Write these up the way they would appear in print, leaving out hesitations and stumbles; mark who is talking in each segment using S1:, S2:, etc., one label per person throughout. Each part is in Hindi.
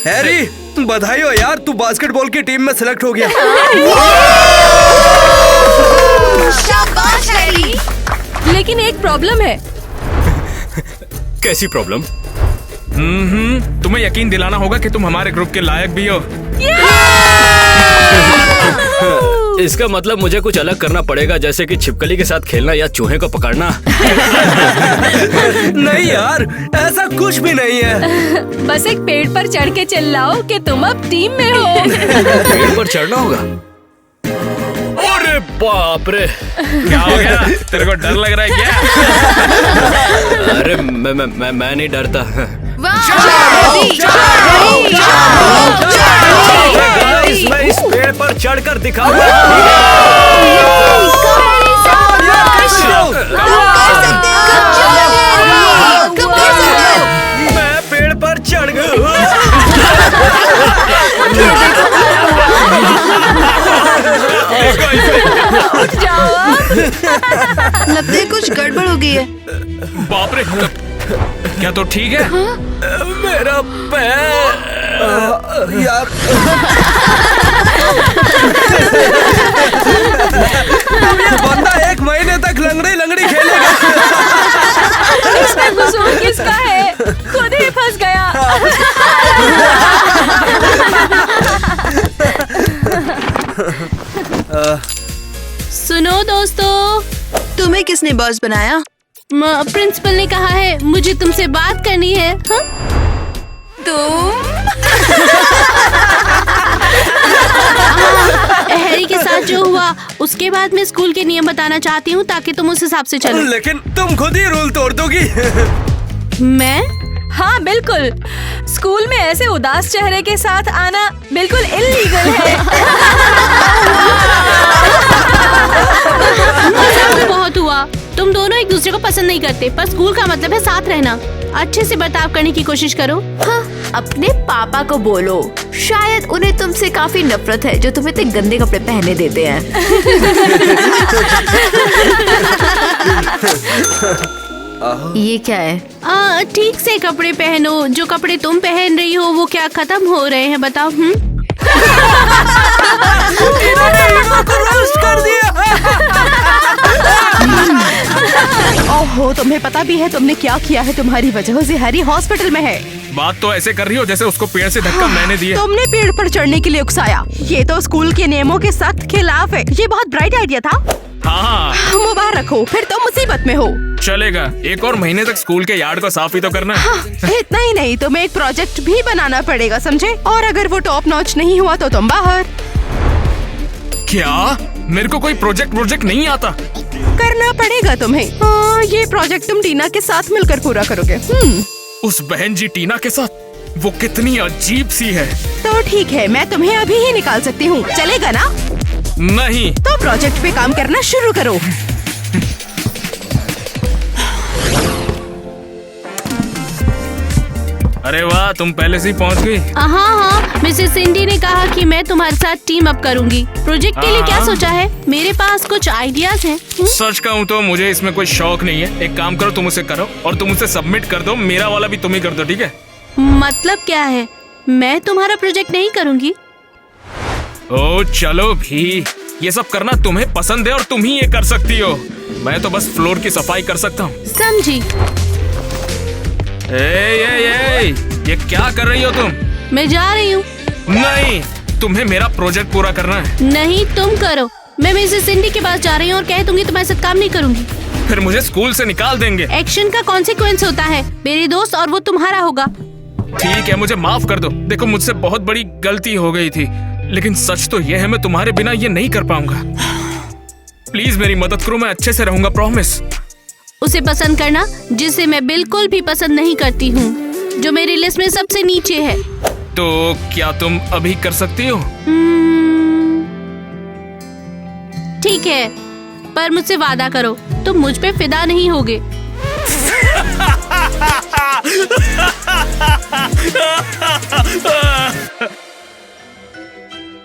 S1: हैरी बधाई हो यार, तू बास्केटबॉल की टीम में सिलेक्ट हो गया।
S2: शाबाश हैरी।
S3: लेकिन एक प्रॉब्लम है।
S4: कैसी प्रॉब्लम?
S5: तुम्हें यकीन दिलाना होगा कि तुम हमारे ग्रुप के लायक भी हो।
S4: इसका मतलब मुझे कुछ अलग करना पड़ेगा, जैसे कि छिपकली के साथ खेलना या चूहे को पकड़ना।
S1: नहीं यार, ऐसा कुछ भी नहीं है।
S3: बस एक पेड़ पर चढ़ के चिल्लाओ कि तुम अब टीम में हो।
S4: पेड़ पर चढ़ना होगा? अरे बाप रे!
S5: क्या हो गया? तेरे को डर लग रहा है क्या?
S4: अरे मैं नहीं डरता। गाइस, मैं इस पेड़ पर चढ़कर दिखाऊंगा। मैं पेड़ पर चढ़ गया।
S2: लगता है कुछ गड़बड़ हो गई है।
S5: बाप रे! क्या तो ठीक है?
S4: मेरा पैर
S1: यार ये बंदा 1 महीने तक लंगड़ी खेलेगा।
S3: इसमें कसूर किसका है? खुद ही फंस गया।
S6: सुनो दोस्तों,
S2: तुम्हें किसने बॉस बनाया?
S6: प्रिंसिपल ने कहा है मुझे तुमसे बात करनी है। हाँ? हैरी के साथ जो हुआ उसके बाद मैं स्कूल के नियम बताना चाहती हूँ ताकि तुम उस हिसाब से चलो।
S1: लेकिन तुम खुद ही रूल तोड़ दोगी।
S6: मैं?
S3: हाँ बिल्कुल, स्कूल में ऐसे उदास चेहरे के साथ आना बिल्कुल इल्लीगल है।
S6: मजाक तो बहुत हुआ। तुम दोनों एक दूसरे को पसंद नहीं करते, पर स्कूल का मतलब है साथ रहना। अच्छे से बर्ताव करने की कोशिश करो।
S7: हाँ, अपने पापा को बोलो, शायद उन्हें तुमसे काफी नफरत है जो तुम्हें इतने गंदे कपड़े पहने देते हैं। ये क्या है?
S6: ठीक से कपड़े पहनो। जो कपड़े तुम पहन रही हो वो क्या खत्म हो रहे हैं बताओ?
S1: कर दिया।
S3: ओहो, तुम्हें पता भी है तुमने क्या किया है? तुम्हारी वजह से हैरी हॉस्पिटल में है।
S5: बात तो ऐसे कर रही हो जैसे उसको पेड़ से धक्का मैंने दिया।
S3: तुमने पेड़ पर चढ़ने के लिए उकसाया। ये तो स्कूल के नियमों के सख्त खिलाफ है। ये बहुत ब्राइट आइडिया था।
S5: हाँ,
S3: मुबारक हो, फिर तो मुसीबत में हो।
S5: चलेगा, 1 और महीने तक स्कूल के यार्ड को साफ ही तो करना है।
S3: इतना ही नहीं, तुम्हें एक प्रोजेक्ट भी बनाना पड़ेगा, समझे? और अगर वो टॉप नॉच नहीं हुआ तो तुम बाहर।
S5: क्या? मेरे को कोई प्रोजेक्ट नहीं आता?
S3: करना पड़ेगा तुम्हें। ये प्रोजेक्ट तुम टीना के साथ मिलकर पूरा करोगे।
S5: उस बहन जी टीना के साथ? वो कितनी अजीब सी है।
S3: तो ठीक है, मैं तुम्हें अभी ही निकाल सकती हूँ, चलेगा ना?
S5: नहीं।
S3: तो प्रोजेक्ट पे काम करना शुरू करो।
S5: अरे वाह, तुम पहले से ही पहुंच गई।
S6: हाँ, मिसेस सिंडी ने कहा कि मैं तुम्हारे साथ टीम अप करूंगी। प्रोजेक्ट के लिए क्या सोचा है? मेरे पास कुछ आइडियाज हैं।
S5: सच कहूँ तो मुझे इसमें कोई शौक नहीं है। एक काम करो, तुम उसे करो और तुम उसे सबमिट कर दो। मेरा वाला भी तुम ही कर दो, ठीक है?
S6: मतलब क्या है? मैं तुम्हारा प्रोजेक्ट नहीं करूंगी।
S5: ओ चलो भी, ये सब करना तुम्हें पसंद है और तुम ही ये कर सकती हो। मैं तो बस फ्लोर की सफाई कर सकता हूँ।
S6: समझी?
S5: ये क्या कर रही हो तुम?
S6: मैं जा रही हूँ।
S5: नहीं, तुम्हें मेरा प्रोजेक्ट पूरा करना है।
S6: नहीं, तुम करो। मैं मिसेस सिंडी के पास जा रही हूँ और कह दूंगी तुम्हारे साथ काम नहीं करूंगी।
S5: फिर मुझे स्कूल से निकाल देंगे।
S6: एक्शन का कॉन्सिक्वेंस होता है मेरे दोस्त, और वो तुम्हारा होगा।
S5: ठीक है, मुझे माफ कर दो। देखो, मुझसे बहुत बड़ी गलती हो गई थी, लेकिन सच तो ये है मैं तुम्हारे बिना ये नहीं कर पाऊंगा। प्लीज मेरी मदद करो, मैं अच्छे से रहूंगा, प्रॉमिस।
S6: उसे पसंद करना जिसे मैं बिल्कुल भी पसंद नहीं करती हूँ, जो मेरी लिस्ट में सबसे नीचे है।
S5: तो क्या तुम अभी कर सकती हो?
S6: ठीक है, पर मुझसे वादा करो तुम मुझ पे फिदा नहीं होगे।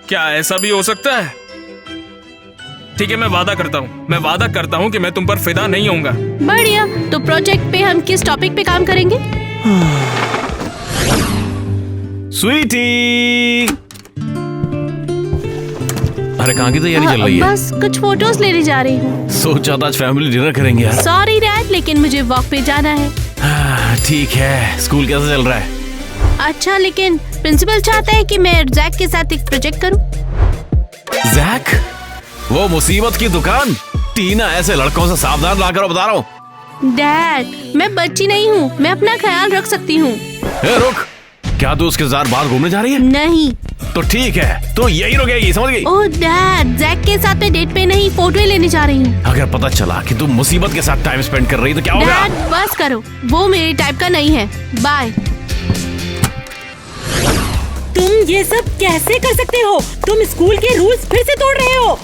S5: क्या ऐसा भी हो सकता है? ठीक है, मैं वादा करता हूँ कि मैं तुम पर फिदा नहीं होऊंगा।
S6: बढ़िया, तो प्रोजेक्ट पे हम किस टॉपिक पे काम करेंगे?
S8: स्वीटी। अरे कहाँ की तैयारी चल रही है?
S6: बस कुछ फोटोज लेने जा रही हूँ।
S8: सोचा था आज फैमिली डिनर करेंगे यार।
S6: सॉरी डैड, लेकिन मुझे वॉक पे जाना है।
S8: ठीक है, स्कूल कैसा चल रहा है?
S6: अच्छा, लेकिन प्रिंसिपल चाहता है कि मैं जैक के साथ एक प्रोजेक्ट करूँ।
S8: जैक? वो मुसीबत की दुकान? टीना, ऐसे लड़कों से सावधान रहा करो, बता रहा हूँ।
S6: डैड, मैं बच्ची नहीं हूँ, मैं अपना ख्याल रख सकती हूँ।
S8: रुक, क्या तू उसके साथ बाहर घूमने जा रही है?
S6: नहीं।
S8: तो ठीक है, तो यही रुकेगी, समझ गई?
S6: ओह डैड, जैक के साथ मैं डेट पे नहीं, फोटो लेने जा रही हूँ।
S8: अगर पता चला कि तू मुसीबत के साथ टाइम स्पेंड कर रही तो क्या होगा?
S6: डैड बस करो, वो मेरे टाइप का नहीं है। बाय।
S9: तुम ये सब कैसे कर सकते हो? तुम स्कूल के रूल्स फिर से तोड़ रहे हो।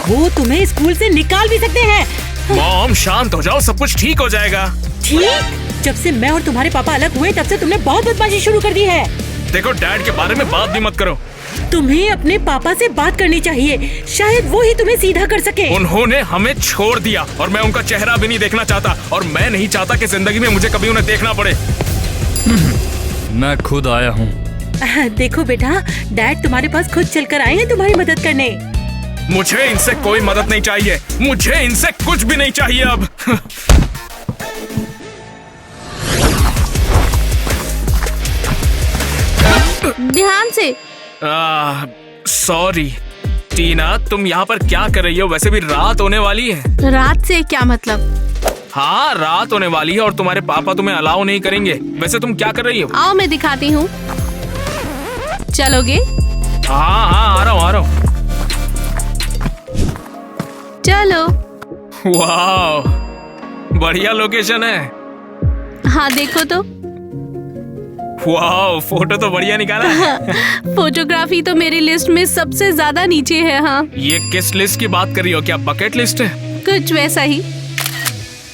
S9: वो तुम्हें स्कूल से निकाल भी सकते हैं।
S5: मॉम शांत हो जाओ, सब कुछ ठीक हो जाएगा।
S9: ठीक? जब से मैं और तुम्हारे पापा अलग हुए तब से तुमने बहुत बदमाशी शुरू कर दी है।
S5: देखो, डैड के बारे में बात भी मत करो।
S9: तुम्हें अपने पापा से बात करनी चाहिए, शायद वो ही तुम्हें सीधा कर सके।
S5: उन्होंने हमें छोड़ दिया और मैं उनका चेहरा भी नहीं देखना चाहता, और मैं नहीं चाहता कि जिंदगी में मुझे कभी उन्हें देखना पड़े।
S1: मैं खुद आया हूँ।
S9: देखो बेटा, डैड तुम्हारे पास खुद चलकर आए हैं तुम्हारी मदद करने।
S5: मुझे इनसे कोई मदद नहीं चाहिए, मुझे इनसे कुछ भी नहीं चाहिए अब।
S6: ध्यान से।
S5: सॉरी टीना, तुम यहाँ पर क्या कर रही हो? वैसे भी रात होने वाली है।
S6: रात से क्या मतलब?
S5: हाँ, रात होने वाली है और तुम्हारे पापा तुम्हें अलाउ नहीं करेंगे। वैसे तुम क्या कर रही हो?
S6: आओ मैं दिखाती हूँ। चलोगे?
S5: हाँ, आ रहा हूँ।
S6: चलो।
S5: वाह, बढ़िया लोकेशन है।
S6: हाँ देखो तो।
S5: वाह, फोटो तो बढ़िया निकाला है।
S6: फोटोग्राफी तो मेरी लिस्ट में सबसे ज्यादा नीचे है। हाँ।
S5: ये किस लिस्ट की बात कर रही हो? क्या बकेट लिस्ट है?
S6: कुछ वैसा ही।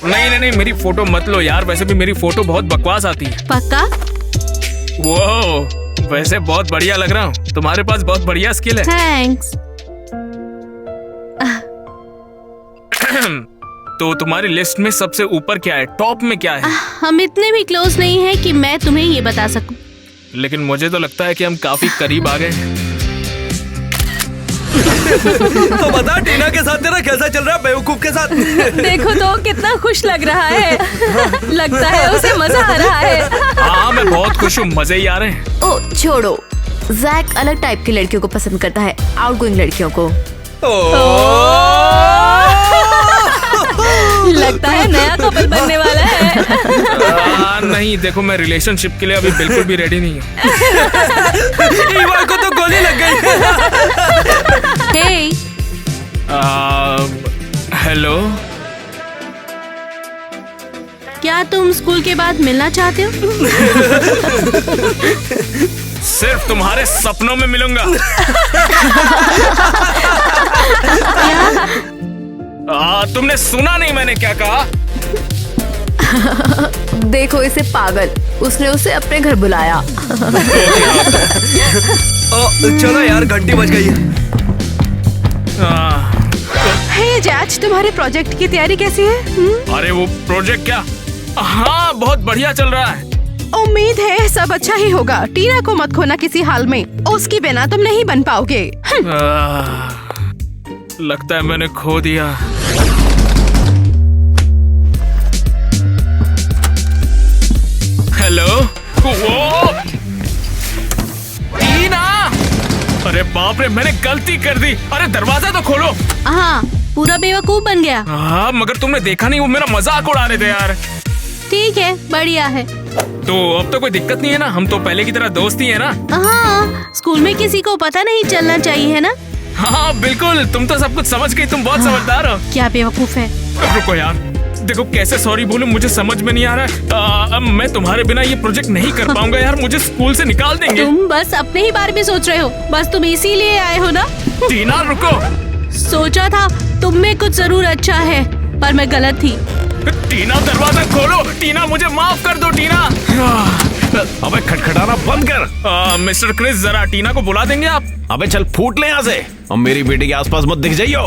S5: नहीं, मेरी फोटो मत लो यार, वैसे भी मेरी फोटो बहुत बकवास आती है।
S6: पक्का?
S5: वो वैसे बहुत बढ़िया लग रहा हूँ, तुम्हारे पास बहुत बढ़िया स्किल है।
S6: थैंक्स।
S5: तो तुम्हारी लिस्ट में सबसे ऊपर क्या है? टॉप में क्या है?
S6: हम इतने भी क्लोज नहीं है कि मैं तुम्हें ये बता सकूं।
S5: लेकिन मुझे तो लगता है कि हम काफी करीब आ गए हैं।
S1: तो बता टीना के साथ तेरा कैसा चल रहा है बेवकूफ के साथ?
S3: देखो तो कितना खुश लग रहा है। लगता है उसे मजा आ रहा है।
S5: हाँ, मैं बहुत खुश हूँ, मजे ही आ रहे हैं।
S7: ओ छोड़ो, जैक अलग टाइप की लड़कियों को पसंद करता है, आउटगोइंग लड़कियों को।
S3: लगता है नया कपल बनने वाला है।
S5: नहीं, देखो मैं रिलेशनशिप के लिए अभी बिल्कुल भी रेडी नहीं हूँ।
S1: ईवा को तो गोली लग गई।
S6: हे।
S5: हेलो,
S6: क्या तुम स्कूल के बाद मिलना चाहते हो?
S5: सिर्फ तुम्हारे सपनों में मिलूंगा। तुमने सुना नहीं मैंने क्या कहा?
S7: देखो इसे पागल, उसने उसे अपने घर बुलाया।
S1: चलो यार, घंटी बज गई है।
S2: हे जैज, तुम्हारे प्रोजेक्ट की तैयारी कैसी है?
S5: अरे वो प्रोजेक्ट क्या? हाँ, बहुत बढ़िया चल रहा है।
S2: उम्मीद है सब अच्छा ही होगा। टीना को मत खोना किसी हाल में, उसकी बिना तुम नहीं बन पाओगे।
S5: लगता है मैंने खो दिया। हेलो, वो टीना! अरे बाप रे, मैंने गलती कर दी। अरे दरवाजा तो खोलो।
S6: हाँ, पूरा बेवकूफ बन गया।
S5: हाँ, मगर तुमने देखा नहीं, वो मेरा मजाक उड़ा रहे थे यार।
S6: ठीक है, बढ़िया है।
S5: तो अब तो कोई दिक्कत नहीं है ना? हम तो पहले की तरह दोस्त ही है ना?
S6: हाँ, स्कूल में किसी को पता नहीं चलना चाहिए, है ना?
S5: हाँ बिल्कुल, तुम तो सब कुछ समझ गई, तुम बहुत समझदार हो।
S6: क्या बेवकूफ है।
S5: रुको यार, देखो कैसे सॉरी बोलूं, मुझे समझ में नहीं आ रहा है। मैं तुम्हारे बिना ये प्रोजेक्ट नहीं कर पाऊंगा यार, मुझे स्कूल से निकाल देंगे।
S6: तुम बस अपने ही बारे में सोच रहे हो, बस तुम इसीलिए आए हो ना?
S5: टीना रुको।
S6: सोचा था तुम में कुछ जरूर अच्छा है, पर मैं गलत थी।
S5: टीना दरवाजा खोलो। टीना मुझे माफ कर दो। टीना,
S8: अबे खटखटाना बंद कर।
S5: मिस्टर क्रिस, जरा टीना को बुला देंगे आप?
S8: अबे चल फूट ले यहाँ से, और मेरी बेटी के आसपास मत दिख जाइयो।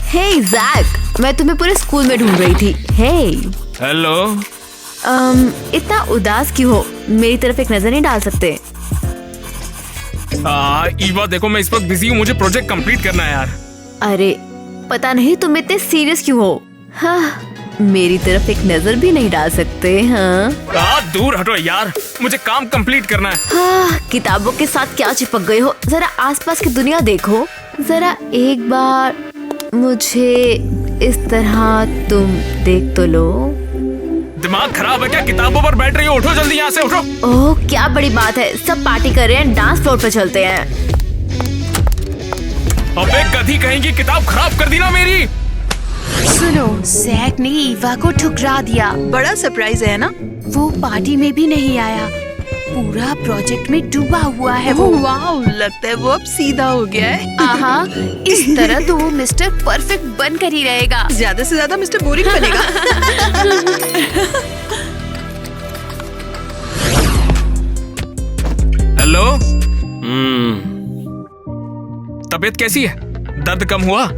S7: हे जैक, मैं तुम्हें पूरे स्कूल में ढूंढ रही थी। हे
S5: हेलो।
S7: इतना उदास क्यों हो? मेरी तरफ एक नजर नहीं डाल सकते?
S5: ईवा देखो, मैं इस वक्त बिजी हूँ, मुझे प्रोजेक्ट कंप्लीट करना है यार।
S7: अरे पता नहीं तुम इतने सीरियस क्यों हो? हाँ, मेरी तरफ एक नजर भी नहीं डाल सकते? हाँ
S5: दूर हटो यार, मुझे काम कंप्लीट करना है।
S7: हाँ, किताबों के साथ क्या चिपक गए हो? जरा आसपास की दुनिया देखो। जरा एक बार मुझे इस तरह तुम देख तो लो।
S5: दिमाग खराब है क्या? किताबों पर बैठ रही हो? उठो जल्दी यहाँ से, उठो।
S7: ओह, क्या बड़ी बात है, सब पार्टी कर रहे हैं, डांस फ्लोर पे चलते हैं।
S5: अबे गधी कहेंगी, किताब खराब कर दी ना मेरी।
S2: सुनो, जैक ने ईवा को ठुकरा दिया। बड़ा सरप्राइज है ना? वो पार्टी में भी नहीं आया, पूरा प्रोजेक्ट में डूबा हुआ है वो। वाओ, लगता है वो अब सीधा हो गया है।
S7: आहा, इस तरह तो वो मिस्टर परफेक्ट बन कर ही रहेगा।
S2: ज्यादा से ज्यादा मिस्टर बोरिंग बनेगा।
S5: हेलो। तबीयत कैसी है? दर्द कम हुआ?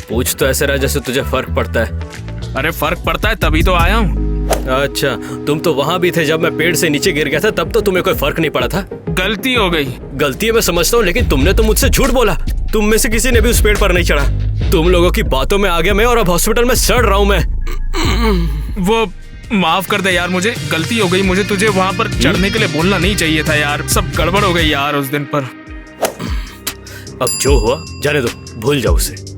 S4: पूछ तो ऐसे रहा जैसे तुझे फर्क पड़ता है।
S5: अरे फर्क पड़ता है, तभी तो आया हूँ।
S4: अच्छा, तुम तो वहाँ भी थे जब मैं पेड़ से नीचे गिर गया था, तब तो तुम्हें कोई फर्क नहीं पड़ा था।
S5: गलती हो गई।
S4: गलती मैं समझता हूँ, लेकिन तुमने तो मुझसे झूठ बोला। तुम में से किसी ने भी उस पेड़ पर नहीं चढ़ा। तुम लोगों की बातों में आ गया मैं, और अब हॉस्पिटल में सड़ रहा हूँ मैं।
S5: वो माफ कर दे यार, मुझे गलती हो गई। मुझे तुझे वहाँ पर चढ़ने के लिए बोलना नहीं चाहिए था यार। सब गड़बड़ हो गई यार उस दिन पर।
S4: अब जो हुआ जाने दो, भूल जाओ उसे।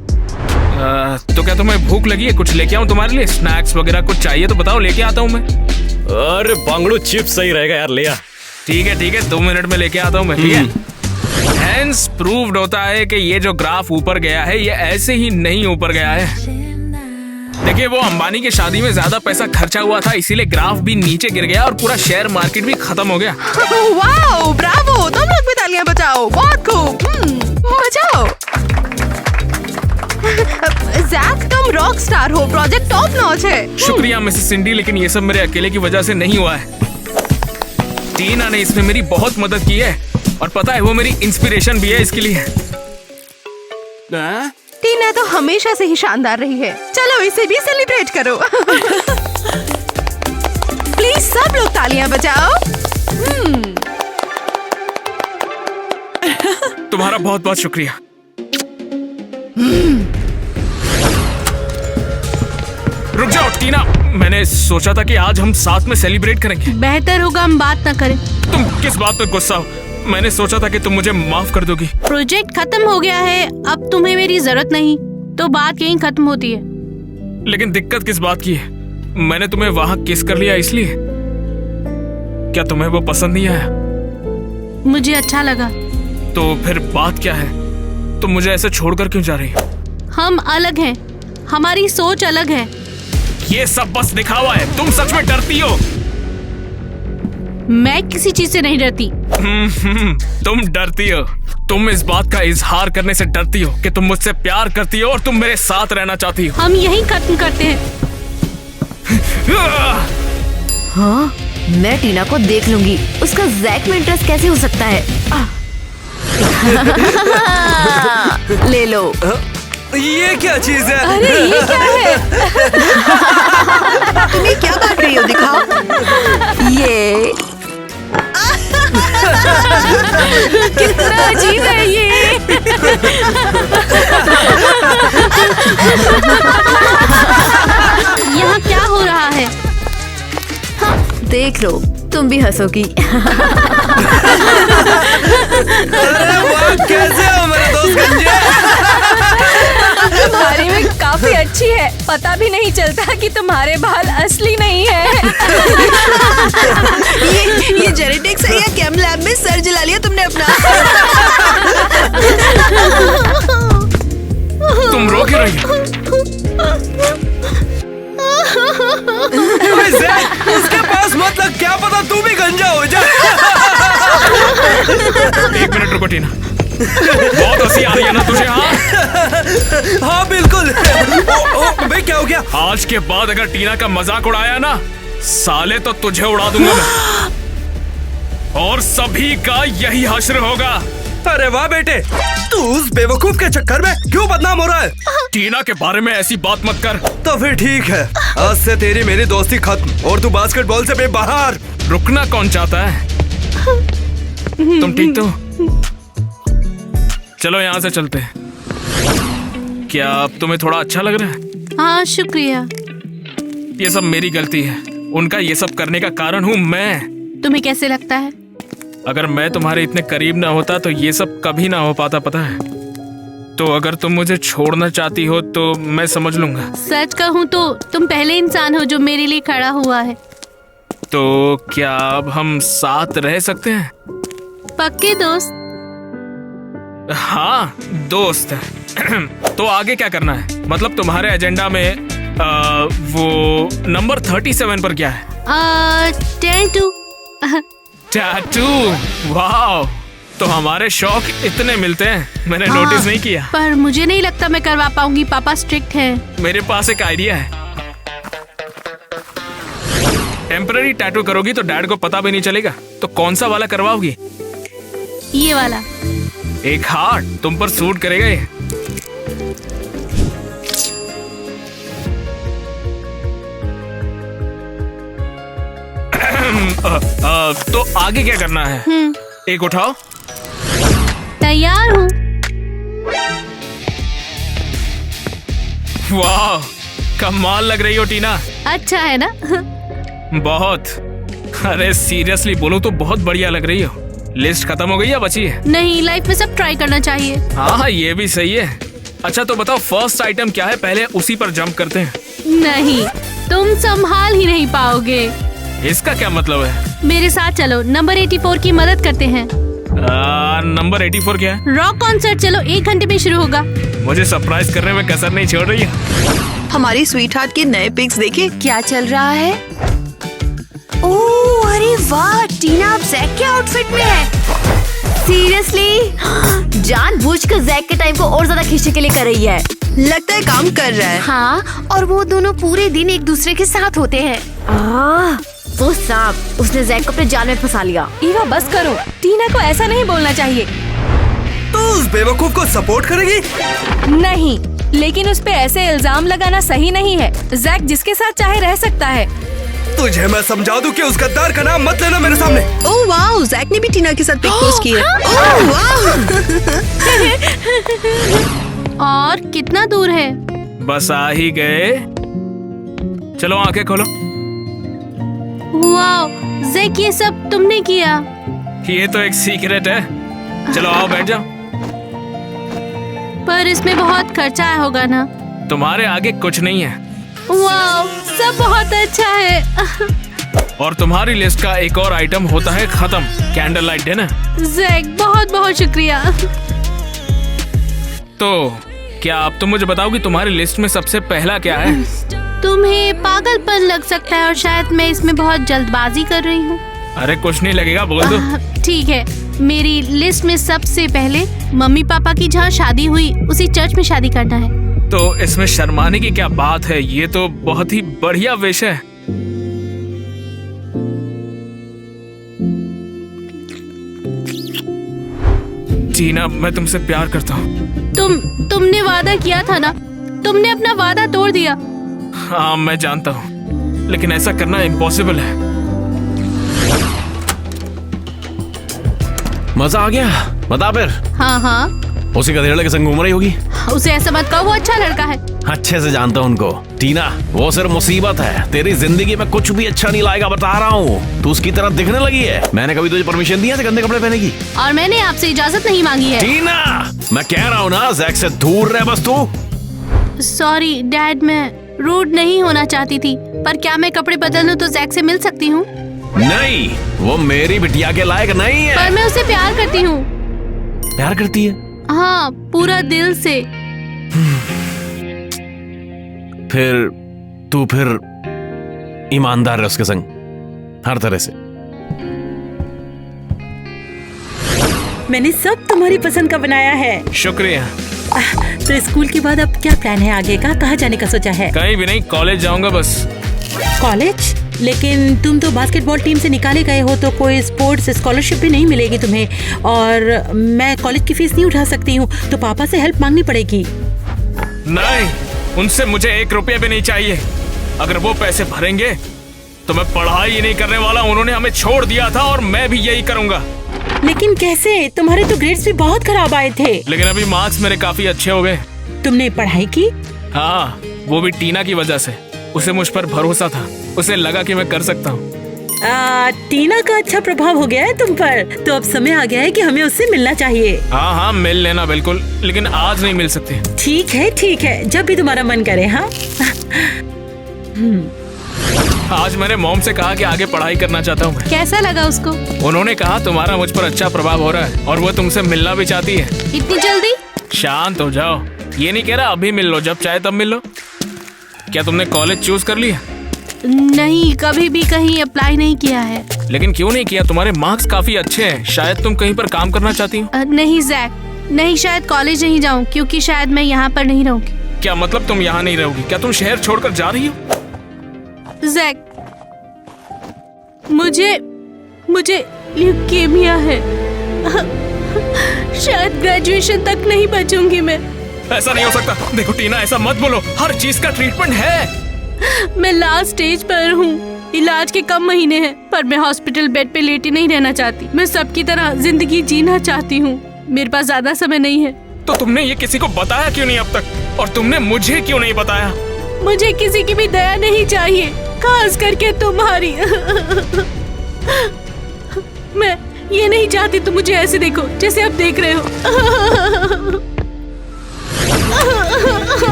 S5: तो क्या तुम्हें भूख लगी है? कुछ लेके आऊं तुम्हारे लिए? स्नैक्स वगैरह कुछ चाहिए तो बताओ, लेके आता हूँ मैं।
S4: अरे बांगड़ू चिप्स सही रहेगा यार, ले आ।
S5: ठीक है 2 मिनट में लेके आता हूँ मैं। ठीक है। हेंस प्रूव्ड होता है कि ये जो ग्राफ ऊपर गया है, ये ऐसे ही नहीं ऊपर गया है। देखिए, वो अंबानी की शादी में ज्यादा पैसा खर्चा हुआ था, इसीलिए ग्राफ भी नीचे गिर गया और पूरा शेयर मार्केट भी खत्म हो गया।
S2: वाओ, ब्रावो, तुम लोग भी तालियां बजाओ, बहुत खूब। बजाओ। जैक, तुम रॉक स्टार हो, प्रोजेक्ट टॉप नॉच है।
S5: शुक्रिया मिसेस सिंडी, लेकिन ये सब मेरे अकेले की वजह से नहीं हुआ है। टीना ने इसमें मेरी बहुत मदद की है, और पता है वो मेरी इंस्पिरेशन भी है इसके लिए।
S2: टीना तो हमेशा से ही शानदार रही है। चलो इसे भी सेलिब्रेट करो। प्लीज सब लोग तालियां बजाओ।
S5: तुम्हारा बहुत बहुत शुक्रिया। रुक जाओ टीना, मैंने सोचा था कि आज हम साथ में सेलिब्रेट करेंगे।
S6: बेहतर होगा हम बात ना करें।
S5: तुम किस बात पे गुस्सा हो? मैंने सोचा था कि तुम मुझे माफ कर दोगी।
S6: प्रोजेक्ट खत्म हो गया है, अब तुम्हें मेरी जरूरत नहीं, तो बात यहीं खत्म होती है।
S5: लेकिन दिक्कत किस बात की है? मैंने तुम्हें वहाँ किस कर लिया इसलिए? क्या तुम्हें वो पसंद नहीं आया?
S6: मुझे अच्छा लगा।
S5: तो फिर बात क्या है? तुम मुझे ऐसे छोड़कर क्यों जा रही हो?
S6: हम अलग हैं, हमारी सोच अलग है।
S5: ये सब बस दिखावा है। तुम सच में डरती हो?
S6: मैं किसी चीज से नहीं डरती।
S5: तुम डरती हो। तुम इस बात का इजहार करने से डरती हो कि तुम मुझसे प्यार करती हो और तुम मेरे साथ रहना चाहती हो।
S6: हम यहीं खत्म करते हैं।
S7: हाँ, मैं टीना को देख लूंगी। उसका जैक में इंटरेस्ट कैसे हो सकता है? ले लो।
S1: ये क्या चीज है?
S3: अरे ये क्या है?
S2: तुम्हें क्या बात रही हो, दिखाओ।
S7: ये
S3: कितना अजीब है ये।
S6: यहाँ क्या हो रहा है?
S7: हाँ, देख लो, तुम भी हंसोगी।
S1: अरे वाह, कैसे हो मेरे दोस्त गंजे?
S3: तुम्हारी में काफी अच्छी है, पता भी नहीं चलता कि तुम्हारे बाल असली नहीं है।
S2: ये जेनेटिक्स है या कैम लैब में सर जला लिया तुमने अपना?
S5: तुम रो क्यों रही हो?
S1: अबे ज़ैक, उसके पास मत लग, क्या पता तू भी गंजा हो जा।
S5: 1 मिनट रुको टीना, बहुत हंसी आ रही है ना तुझे?
S1: हाँ बिल्कुल। भाई क्या हो गया?
S5: आज के बाद अगर टीना का मजाक उड़ाया ना साले, तो तुझे उड़ा दूंगा मैं। और सभी का यही हश्र होगा।
S1: अरे वाह बेटे, तू उस बेवकूफ के चक्कर में क्यों बदनाम हो रहा है?
S5: टीना के बारे में ऐसी बात मत कर।
S1: तो फिर ठीक है, आज से तेरी मेरी दोस्ती खत्म और तू बास्केटबॉल से भी बाहर।
S5: रुकना कौन चाहता है? तुम ठीक तो? चलो यहाँ से चलते हैं। क्या अब तुम्हें थोड़ा अच्छा लग रहा है?
S6: हाँ शुक्रिया।
S5: ये सब मेरी गलती है। उनका ये सब करने का कारण हूँ मैं।
S6: तुम्हें कैसे लगता है?
S5: अगर मैं तुम्हारे इतने करीब ना होता तो ये सब कभी ना हो पाता, पता है? तो अगर तुम मुझे छोड़ना चाहती हो तो मैं समझ लूंगा।
S6: सच कहूँ तो तुम पहले इंसान हो जो मेरे लिए खड़ा हुआ है।
S5: तो क्या अब हम साथ रह सकते हैं?
S6: पक्के दोस्त।
S5: हाँ दोस्त। तो आगे क्या करना है? मतलब तुम्हारे एजेंडा में वो नंबर 37 पर क्या है? टैटू। वाह, तो हमारे शौक इतने मिलते हैं, मैंने नोटिस नहीं किया।
S6: पर मुझे नहीं लगता मैं करवा पाऊंगी, पापा स्ट्रिक्ट है।
S5: मेरे पास एक आइडिया है। टेम्पररी टैटू करोगी तो डैड को पता भी नहीं चलेगा। तो कौन सा वाला करवाओगी?
S6: ये वाला।
S5: एक हार्ट तुम पर सूट करेगा ये। तो आगे क्या करना है? एक उठाओ।
S6: तैयार हूँ।
S5: वाह, कमाल लग रही हो टीना।
S6: अच्छा है ना?
S5: बहुत। अरे सीरियसली बोलो तो बहुत बढ़िया लग रही हो। लिस्ट खत्म हो गई या बची है?
S6: नहीं, लाइफ में सब ट्राई करना चाहिए।
S5: हाँ ये भी सही है। अच्छा तो बताओ फर्स्ट आइटम क्या है, पहले उसी पर जंप करते हैं।
S6: नहीं, तुम संभाल ही नहीं पाओगे।
S5: इसका क्या मतलब है?
S6: मेरे साथ चलो, नंबर 84 की मदद करते हैं।
S5: नंबर 84 क्या है?
S6: Rock concert. चलो 1 घंटे में शुरू होगा।
S5: मुझे सरप्राइज करने में कसर नहीं छोड़ रही है।
S2: हमारी स्वीट हार्ट के नए पिक्स देखे क्या चल रहा है। ओह अरे वाह, टीना अब जैक के आउटफिट में है।
S7: सीरियसली जानबूझकर जैक के टाइम को और ज्यादा खींचने के लिए कर रही है।
S2: लगता है काम कर रहा है।
S7: हाँ,
S2: और वो दोनों पूरे दिन एक दूसरे के साथ होते हैं।
S7: वो सांप, उसने जैक को अपने जाल में फंसा लिया।
S3: ईवा बस करो, टीना को ऐसा नहीं बोलना चाहिए।
S1: तू उस बेवकूफ को सपोर्ट करेगी?
S3: नहीं, लेकिन उस पे ऐसे इल्जाम लगाना सही नहीं है। जैक जिसके साथ चाहे रह सकता है।
S1: तुझे मैं समझा दूं कि उस गद्दार का नाम मत लेना मेरे सामने।
S2: ओह वाह, जैक ने भी टीना के साथ पिक पोस्ट की है। ओह वाह।
S6: और कितना दूर है?
S5: बस आ ही गए। चलो आंखें खोलो।
S6: वाओ, जैक ये सब तुमने किया?
S5: ये तो एक सीक्रेट है। चलो आओ बैठ जाओ।
S6: पर इसमें बहुत खर्चा होगा ना?
S5: तुम्हारे आगे कुछ नहीं है।
S6: वाओ, सब बहुत अच्छा है।
S5: और तुम्हारी लिस्ट का एक और आइटम होता है खत्म, कैंडल लाइट डिनर।
S6: जैक बहुत बहुत शुक्रिया।
S5: तो क्या अब तुम मुझे बताओ कि तुम्हारी लिस्ट में सबसे पहला क्या है?
S6: तुम्हें पागलपन लग सकता है और शायद मैं इसमें बहुत जल्दबाजी कर रही हूँ।
S5: अरे कुछ नहीं लगेगा, बोल दो।
S6: ठीक है, मेरी लिस्ट में सबसे पहले मम्मी पापा की जहाँ शादी हुई उसी चर्च में शादी करना है।
S5: तो इसमें शर्माने की क्या बात है? ये तो बहुत ही बढ़िया विश है। टीना, मैं तुमसे प्यार करता हूँ।
S6: तुमने वादा किया था ना? तुमने अपना वादा तोड़ दिया।
S5: हाँ मैं जानता हूँ, लेकिन ऐसा करना इम्पॉसिबल है।
S8: मजा आ गया? बता फिर।
S6: हाँ हाँ,
S8: उसी गधेड़े के संग घूम रही होगी।
S6: उसे ऐसा मत कहो, वो अच्छा लड़का है।
S8: अच्छे से जानता हूँ उनको। टीना, वो सिर्फ मुसीबत है, तेरी जिंदगी में कुछ भी अच्छा नहीं लाएगा, बता रहा हूँ। तू उसकी तरह दिखने लगी है। मैंने कभी तुझे परमिशन दिया गंदे कपड़े पहने की?
S6: और मैंने आपसे इजाजत नहीं मांगी है।
S8: टीना, मैं कह रहा हूँ ना, जैक से दूर रह बस तू।
S6: सॉरी डैड, मैं रूड नहीं होना चाहती थी, पर क्या मैं कपड़े बदल लूं तो जैक से मिल सकती हूँ?
S8: नहीं, वो मेरी बिटिया के लायक नहीं है।
S6: पर मैं उसे प्यार करती हूँ।
S8: प्यार करती है?
S6: हाँ, पूरा दिल से।
S8: फिर ईमानदार है उसके संग हर तरह से।
S9: मैंने सब तुम्हारी पसंद का बनाया है।
S5: शुक्रिया।
S9: तो स्कूल के बाद अब क्या प्लान है आगे का? कहाँ जाने का सोचा है?
S5: कहीं भी नहीं, कॉलेज जाऊंगा बस।
S9: कॉलेज? लेकिन तुम तो बास्केटबॉल टीम से निकाले गए हो, तो कोई स्पोर्ट्स स्कॉलरशिप भी नहीं मिलेगी तुम्हें, और मैं कॉलेज की फीस नहीं उठा सकती हूँ, तो पापा से हेल्प मांगनी पड़ेगी।
S5: नहीं, उनसे मुझे 1 रुपया भी नहीं चाहिए। अगर वो पैसे भरेंगे तो मैं पढ़ाई ही नहीं करने वाला। उन्होंने हमें छोड़ दिया था और मैं भी यही करूंगा।
S9: लेकिन कैसे? तुम्हारे तो ग्रेड्स भी बहुत खराब आए थे।
S5: लेकिन अभी मार्क्स मेरे काफी अच्छे हो गए।
S9: तुमने पढ़ाई की?
S5: हाँ, वो भी टीना की वजह से। उसे मुझ पर भरोसा था, उसे लगा कि मैं कर सकता हूँ।
S9: टीना का अच्छा प्रभाव हो गया है तुम पर, तो अब समय आ गया है कि हमें उससे मिलना चाहिए।
S5: हाँ हाँ, मिल लेना बिल्कुल, लेकिन आज नहीं मिल सकते।
S9: ठीक है, जब भी तुम्हारा मन करे। हाँ
S5: आज मैंने मॉम से कहा कि आगे पढ़ाई करना चाहता हूँ मैं।
S3: कैसा लगा उसको?
S5: उन्होंने कहा तुम्हारा मुझ पर अच्छा प्रभाव हो रहा है और वो तुमसे मिलना भी चाहती है।
S3: इतनी जल्दी?
S5: शांत हो जाओ, ये नहीं कह रहा अभी मिल लो, जब चाहे तब मिल लो। क्या तुमने कॉलेज चूज कर लिया?
S3: नहीं, कभी भी कहीं अप्लाई नहीं किया है।
S5: लेकिन क्यों नहीं किया? तुम्हारे मार्क्स काफी अच्छे हैं, शायद तुम कहीं पर काम करना चाहती हो।
S3: नहीं जैक, नहीं, शायद कॉलेज नहीं जाऊँ, क्योंकि शायद मैं यहाँ पर नहीं रहूँगी।
S5: क्या मतलब तुम यहाँ नहीं रहोगी? क्या तुम शहर छोड़कर जा रही हो?
S3: जैक, मुझे ल्यूकेमिया है। शायद ग्रेजुएशन तक नहीं बचूंगी मैं।
S5: ऐसा नहीं हो सकता। देखो टीना, ऐसा मत बोलो, हर चीज का ट्रीटमेंट है।
S3: मैं लास्ट स्टेज पर हूँ, इलाज के कम महीने हैं, पर मैं हॉस्पिटल बेड पे लेटी नहीं रहना चाहती। मैं सबकी तरह जिंदगी जीना चाहती हूँ। मेरे पास ज्यादा समय नहीं है।
S5: तो तुमने ये किसी को बताया क्यों नहीं अब तक? और तुमने मुझे क्यों नहीं बताया?
S3: मुझे किसी की भी दया नहीं चाहिए, खास करके तुम्हारी। मैं ये नहीं चाहती तुम मुझे ऐसे देखो जैसे आप देख रहे हो।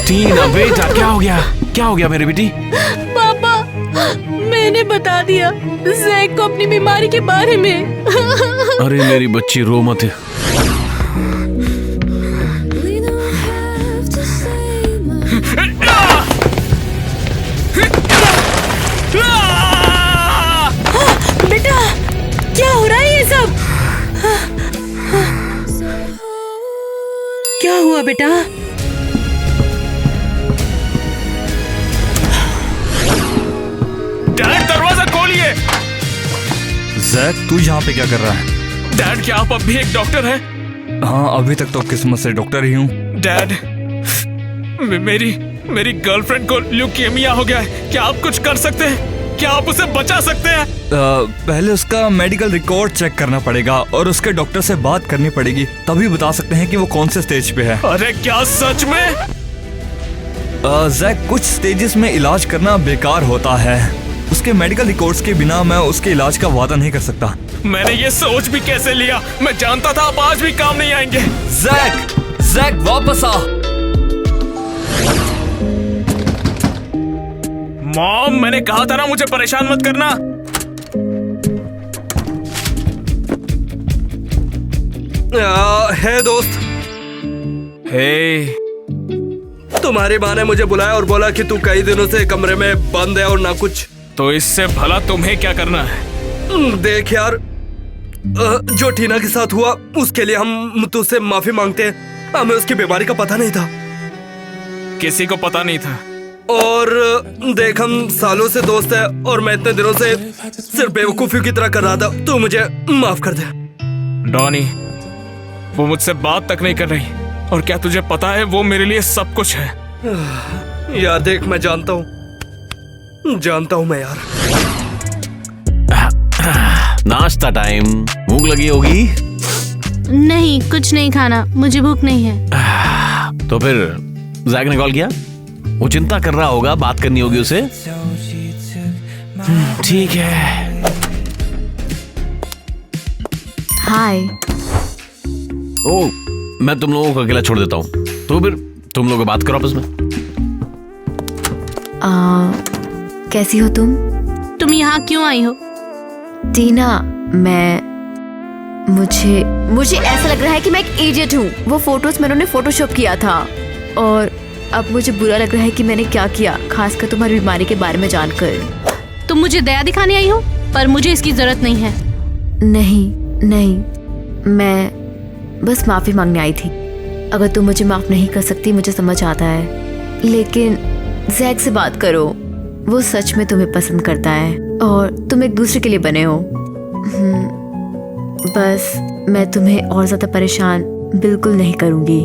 S8: टीना बेटा, क्या हो गया? क्या हो गया मेरी बेटी?
S3: पापा, मैंने बता दिया जैक को अपनी बीमारी के बारे में।
S8: अरे मेरी बच्ची, रो मत।
S9: बेटा, क्या हो रहा है ये सब? क्या हुआ बेटा?
S5: डैड, दरवाजा खोलिए।
S1: जैक, तू यहाँ पे क्या कर रहा है?
S5: डैड, क्या आप अब भी एक डॉक्टर हैं?
S1: हाँ, अभी तक तो किस्मत से डॉक्टर ही हूँ।
S5: डैड, मेरी गर्लफ्रेंड को ल्यूकेमिया हो गया है। क्या आप कुछ कर सकते हैं? क्या आप उसे बचा सकते हैं?
S1: पहले उसका मेडिकल रिकॉर्ड चेक करना पड़ेगा और उसके डॉक्टर से बात करनी पड़ेगी, तभी बता सकते हैं कि वो कौन से स्टेज पे है।
S5: अरे क्या सच में?
S1: जैक, कुछ स्टेजेस में इलाज करना बेकार होता है। उसके मेडिकल रिकॉर्ड्स के बिना मैं उसके इलाज का वादा नहीं कर सकता।
S5: मैंने ये सोच भी कैसे लिया? मैं जानता था आप आज भी काम नहीं आएंगे।
S1: जैक, वापस आ।
S5: मॉम, मैंने कहा था ना मुझे परेशान मत करना।
S1: है दोस्त।
S5: हे,
S1: तुम्हारी माँ ने मुझे बुलाया और बोला कि तू कई दिनों से कमरे में बंद है और ना कुछ।
S5: तो इससे भला तुम्हें क्या करना है?
S1: देख यार, जो टीना के साथ हुआ उसके लिए हम तुझसे माफी मांगते हैं। हमें उसकी बीमारी का पता नहीं था।
S5: किसी को पता नहीं था।
S1: और देख, हम सालों से दोस्त हैं और मैं इतने दिनों से सिर्फ बेवकूफी की तरह कर रहा था। तू मुझे माफ कर दे।
S5: डॉनी, वो मुझसे बात तक नहीं कर रही, और क्या तुझे पता है वो मेरे लिए सब कुछ है।
S1: यार देख, मैं जानता हूँ मैं यार।
S8: नाश्ता टाइम। भूख लगी होगी?
S3: नहीं, कुछ नहीं खाना, मुझे भूख नहीं है।
S8: तो फिर जैक ने कॉल किया? वो चिंता कर रहा होगा, बात करनी होगी उसे। ठीक है।
S7: हाय।
S8: ओ, मैं तुम लोगों को अकेला छोड़ देता हूँ, तो फिर तुम लोग बात करो आपस में।
S7: कैसी हो तुम?
S3: तुम यहाँ क्यों आई हो?
S7: टीना, मुझे ऐसा लग रहा है कि मैं एक इडियट हूँ। वो फोटोज मैंने फोटोशॉप किया था और अब मुझे बुरा लग रहा है कि मैंने क्या किया, खासकर तुम्हारी बीमारी के बारे में जानकर।
S3: तुम मुझे दया दिखाने आई हो, पर मुझे इसकी जरूरत नहीं है।
S7: नहीं, मैं बस माफी मांगने आई थी। अगर तुम मुझे माफ नहीं कर सकती, मुझे समझ आता है, लेकिन जैक से बात करो। वो सच में तुम्हें पसंद करता है और तुम एक दूसरे के लिए बने हो। बस मैं तुम्हें और ज्यादा परेशान बिल्कुल नहीं करूंगी।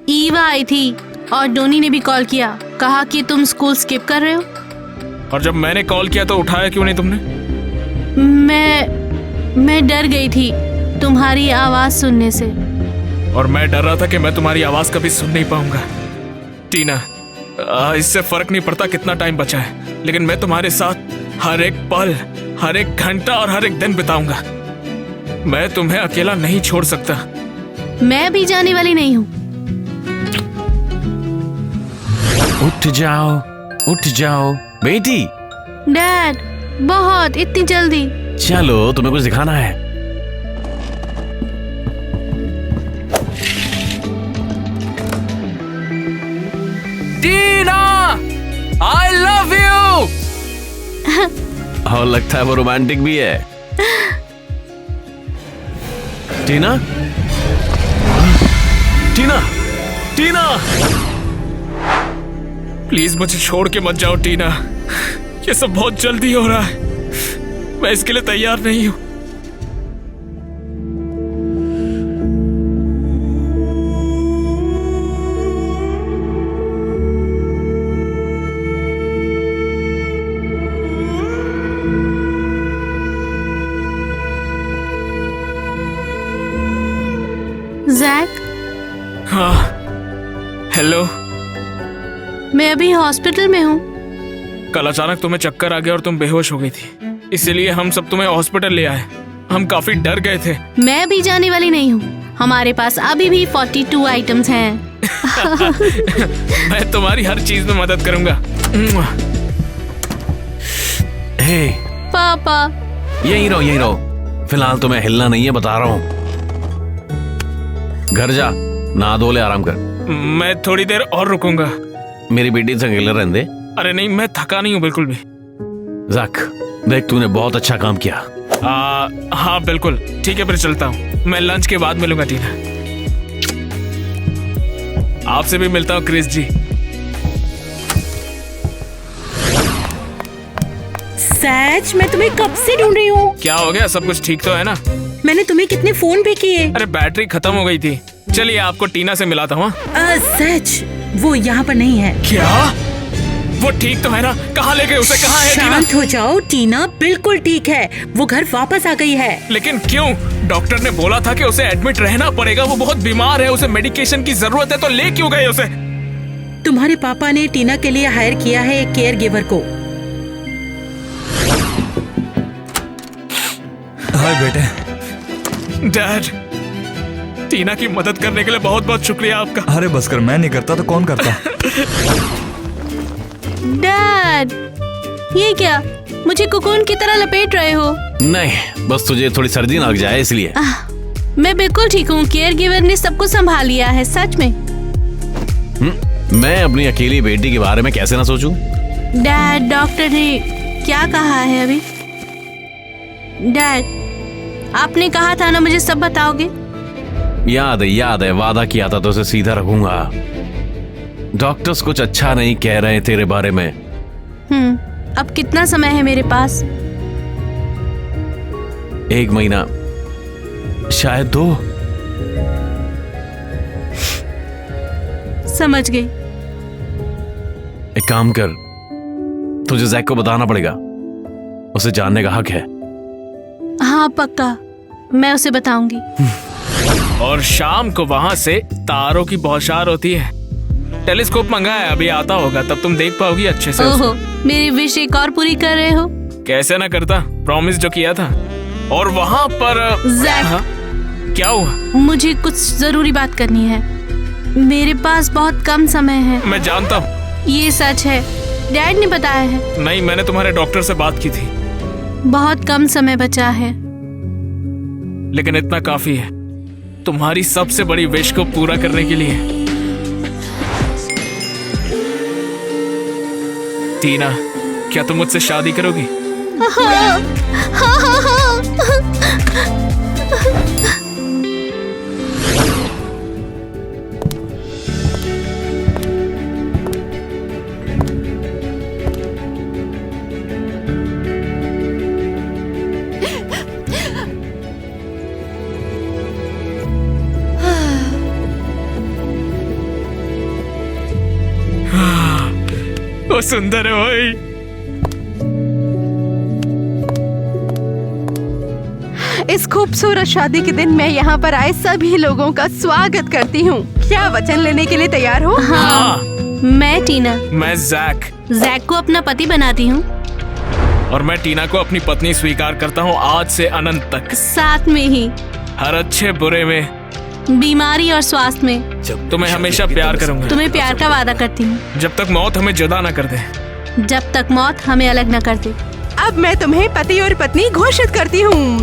S3: ईवा आई थी और डोनी ने भी कॉल किया, कहा कि तुम स्कूल स्किप कर रहे हो।
S5: और जब मैंने कॉल किया तो उठाया क्यों नहीं तुमने?
S3: मैं डर गई थी तुम्हारी आवाज सुनने से।
S5: और मैं डर रहा था कि मैं तुम्हारी आवाज कभी सुन नहीं पाऊंगा। टीना, इससे फर्क नहीं पड़ता कितना टाइम बचा है, लेकिन मैं तुम्हारे साथ हर एक पल, हर एक घंटा और हर एक दिन बिताऊंगा। मैं तुम्हें अकेला नहीं छोड़ सकता।
S3: मैं भी जाने वाली नहीं हूँ।
S8: उठ जाओ बेटी।
S3: डैड, बहुत इतनी जल्दी?
S8: चलो, तुम्हें कुछ दिखाना है।
S5: टीना, I love you।
S8: और लगता है वो रोमांटिक भी है। टीना, टीना, टीना,
S5: प्लीज मुझे छोड़ के मत जाओ टीना। ये सब बहुत जल्दी हो रहा है, मैं इसके लिए तैयार नहीं हूं।
S3: जैक।
S5: हाँ, हेलो।
S3: मैं अभी हॉस्पिटल में हूँ।
S5: कल अचानक तुम्हें चक्कर आ गया और तुम बेहोश हो गई थी, इसीलिए हम सब तुम्हें हॉस्पिटल ले आए। हम काफी डर गए थे।
S3: मैं भी जाने वाली नहीं हूँ। हमारे पास अभी भी 42 आइटम्स हैं।
S5: मैं तुम्हारी हर चीज में मदद करूंगा।
S8: हे
S3: पापा।
S8: यहीं रहो। फिलहाल तुम्हें हिलना नहीं है, बता रहा हूँ। घर जा, नहा धो ले, आराम कर।
S5: मैं थोड़ी देर और रुकूंगा।
S8: मेरी बेटी से अकेले रहने दे।
S5: अरे नहीं, मैं थका नहीं हूँ बिल्कुल भी।
S8: जैक, देख तूने बहुत अच्छा काम किया।
S5: हाँ बिल्कुल ठीक है, फिर चलता हूँ। मैं लंच के बाद मिलूंगा टीना। आपसे भी मिलता हूँ क्रिस जी।
S9: सच, मैं तुम्हें कब से ढूंढ रही हूँ।
S5: क्या हो गया, सब कुछ ठीक तो है ना?
S9: मैंने तुम्हें कितने फोन भी किए।
S5: अरे बैटरी खत्म हो गई थी। चलिए आपको टीना से मिलाता हूँ।
S9: सच, वो यहाँ पर नहीं है।
S5: क्या? वो ठीक तो है ना? कहाँ ले गए उसे? कहाँ है टीना?
S9: शांत हो जाओ, टीना बिल्कुल ठीक है। वो घर वापस आ गई है।
S5: लेकिन क्यों? डॉक्टर ने बोला था कि उसे एडमिट रहना पड़ेगा, वो बहुत बीमार है, उसे मेडिकेशन की जरूरत है। तो ले क्यों गए उसे?
S9: तुम्हारे पापा ने टीना के लिए हायर किया है एक केयर गिवर को।
S1: हाय बेटे।
S5: डैड, टीना की मदद करने के लिए बहुत बहुत शुक्रिया आपका।
S1: अरे बस कर, मैं नहीं करता तो कौन करता?
S3: डैड, ये क्या? मुझे कुकून की तरह लपेट रहे हो?
S8: नहीं, बस तुझे थोड़ी सर्दी लग जाए इसलिए।
S3: मैं बिल्कुल ठीक हूँ। केयर गिवर ने सब कुछ संभाल लिया है। सच में।
S8: मैं अपनी अकेली बेटी के बारे में कैसे ना सोचूं?
S3: डैड, डॉक्टर ने क्या कहा है अभी? डैड, आपने कहा था ना मुझे सब बताओगे।
S8: याद है, वादा किया था तो उसे सीधा रखूंगा। डॉक्टर्स कुछ अच्छा नहीं कह रहे हैं तेरे बारे में।
S3: अब कितना समय है मेरे पास?
S8: 1 महीना, शायद 2।
S3: समझ गई।
S8: एक काम कर, तुझे जैक को बताना पड़ेगा। उसे जानने का हक है।
S3: हाँ पक्का, मैं उसे बताऊंगी।
S5: और शाम को वहाँ से तारों की बौछार होती है। टेलीस्कोप मंगाया, अभी आता होगा, तब तुम देख पाओगी अच्छे से।
S3: ओहो, मेरी विश एक और पूरी कर रहे हो?
S5: कैसे ना करता, प्रॉमिस जो किया था। और वहाँ पर
S3: जैक,
S5: हाँ? क्या हुआ?
S3: मुझे कुछ जरूरी बात करनी है। मेरे पास बहुत कम समय है।
S5: मैं जानता हूँ।
S3: ये सच है, डैड ने बताया है।
S5: नहीं, मैंने तुम्हारे डॉक्टर से बात की थी।
S3: बहुत कम समय बचा है,
S5: लेकिन इतना काफी है तुम्हारी सबसे बड़ी विश को पूरा करने के लिए। टीना, क्या तुम मुझसे शादी करोगी? वो सुंदर है भाई।
S2: इस खूबसूरत शादी के दिन मैं यहाँ पर आए सभी लोगों का स्वागत करती हूँ। क्या वचन लेने के लिए तैयार हो?
S6: हाँ। मैं टीना।
S5: मैं जैक।
S6: जैक को अपना पति बनाती हूँ।
S5: और मैं टीना को अपनी पत्नी स्वीकार करता हूँ आज से अनंत तक।
S6: साथ में ही
S5: हर अच्छे बुरे में,
S6: बीमारी और स्वास्थ्य में
S5: तुम्हें हमेशा प्यार करूंगा।
S6: तुम्हें प्यार का वादा करती हूँ।
S5: जब तक मौत हमें जुदा न कर दे।
S6: जब तक मौत हमें अलग न कर दे।
S2: अब मैं तुम्हें पति और पत्नी घोषित करती हूँ।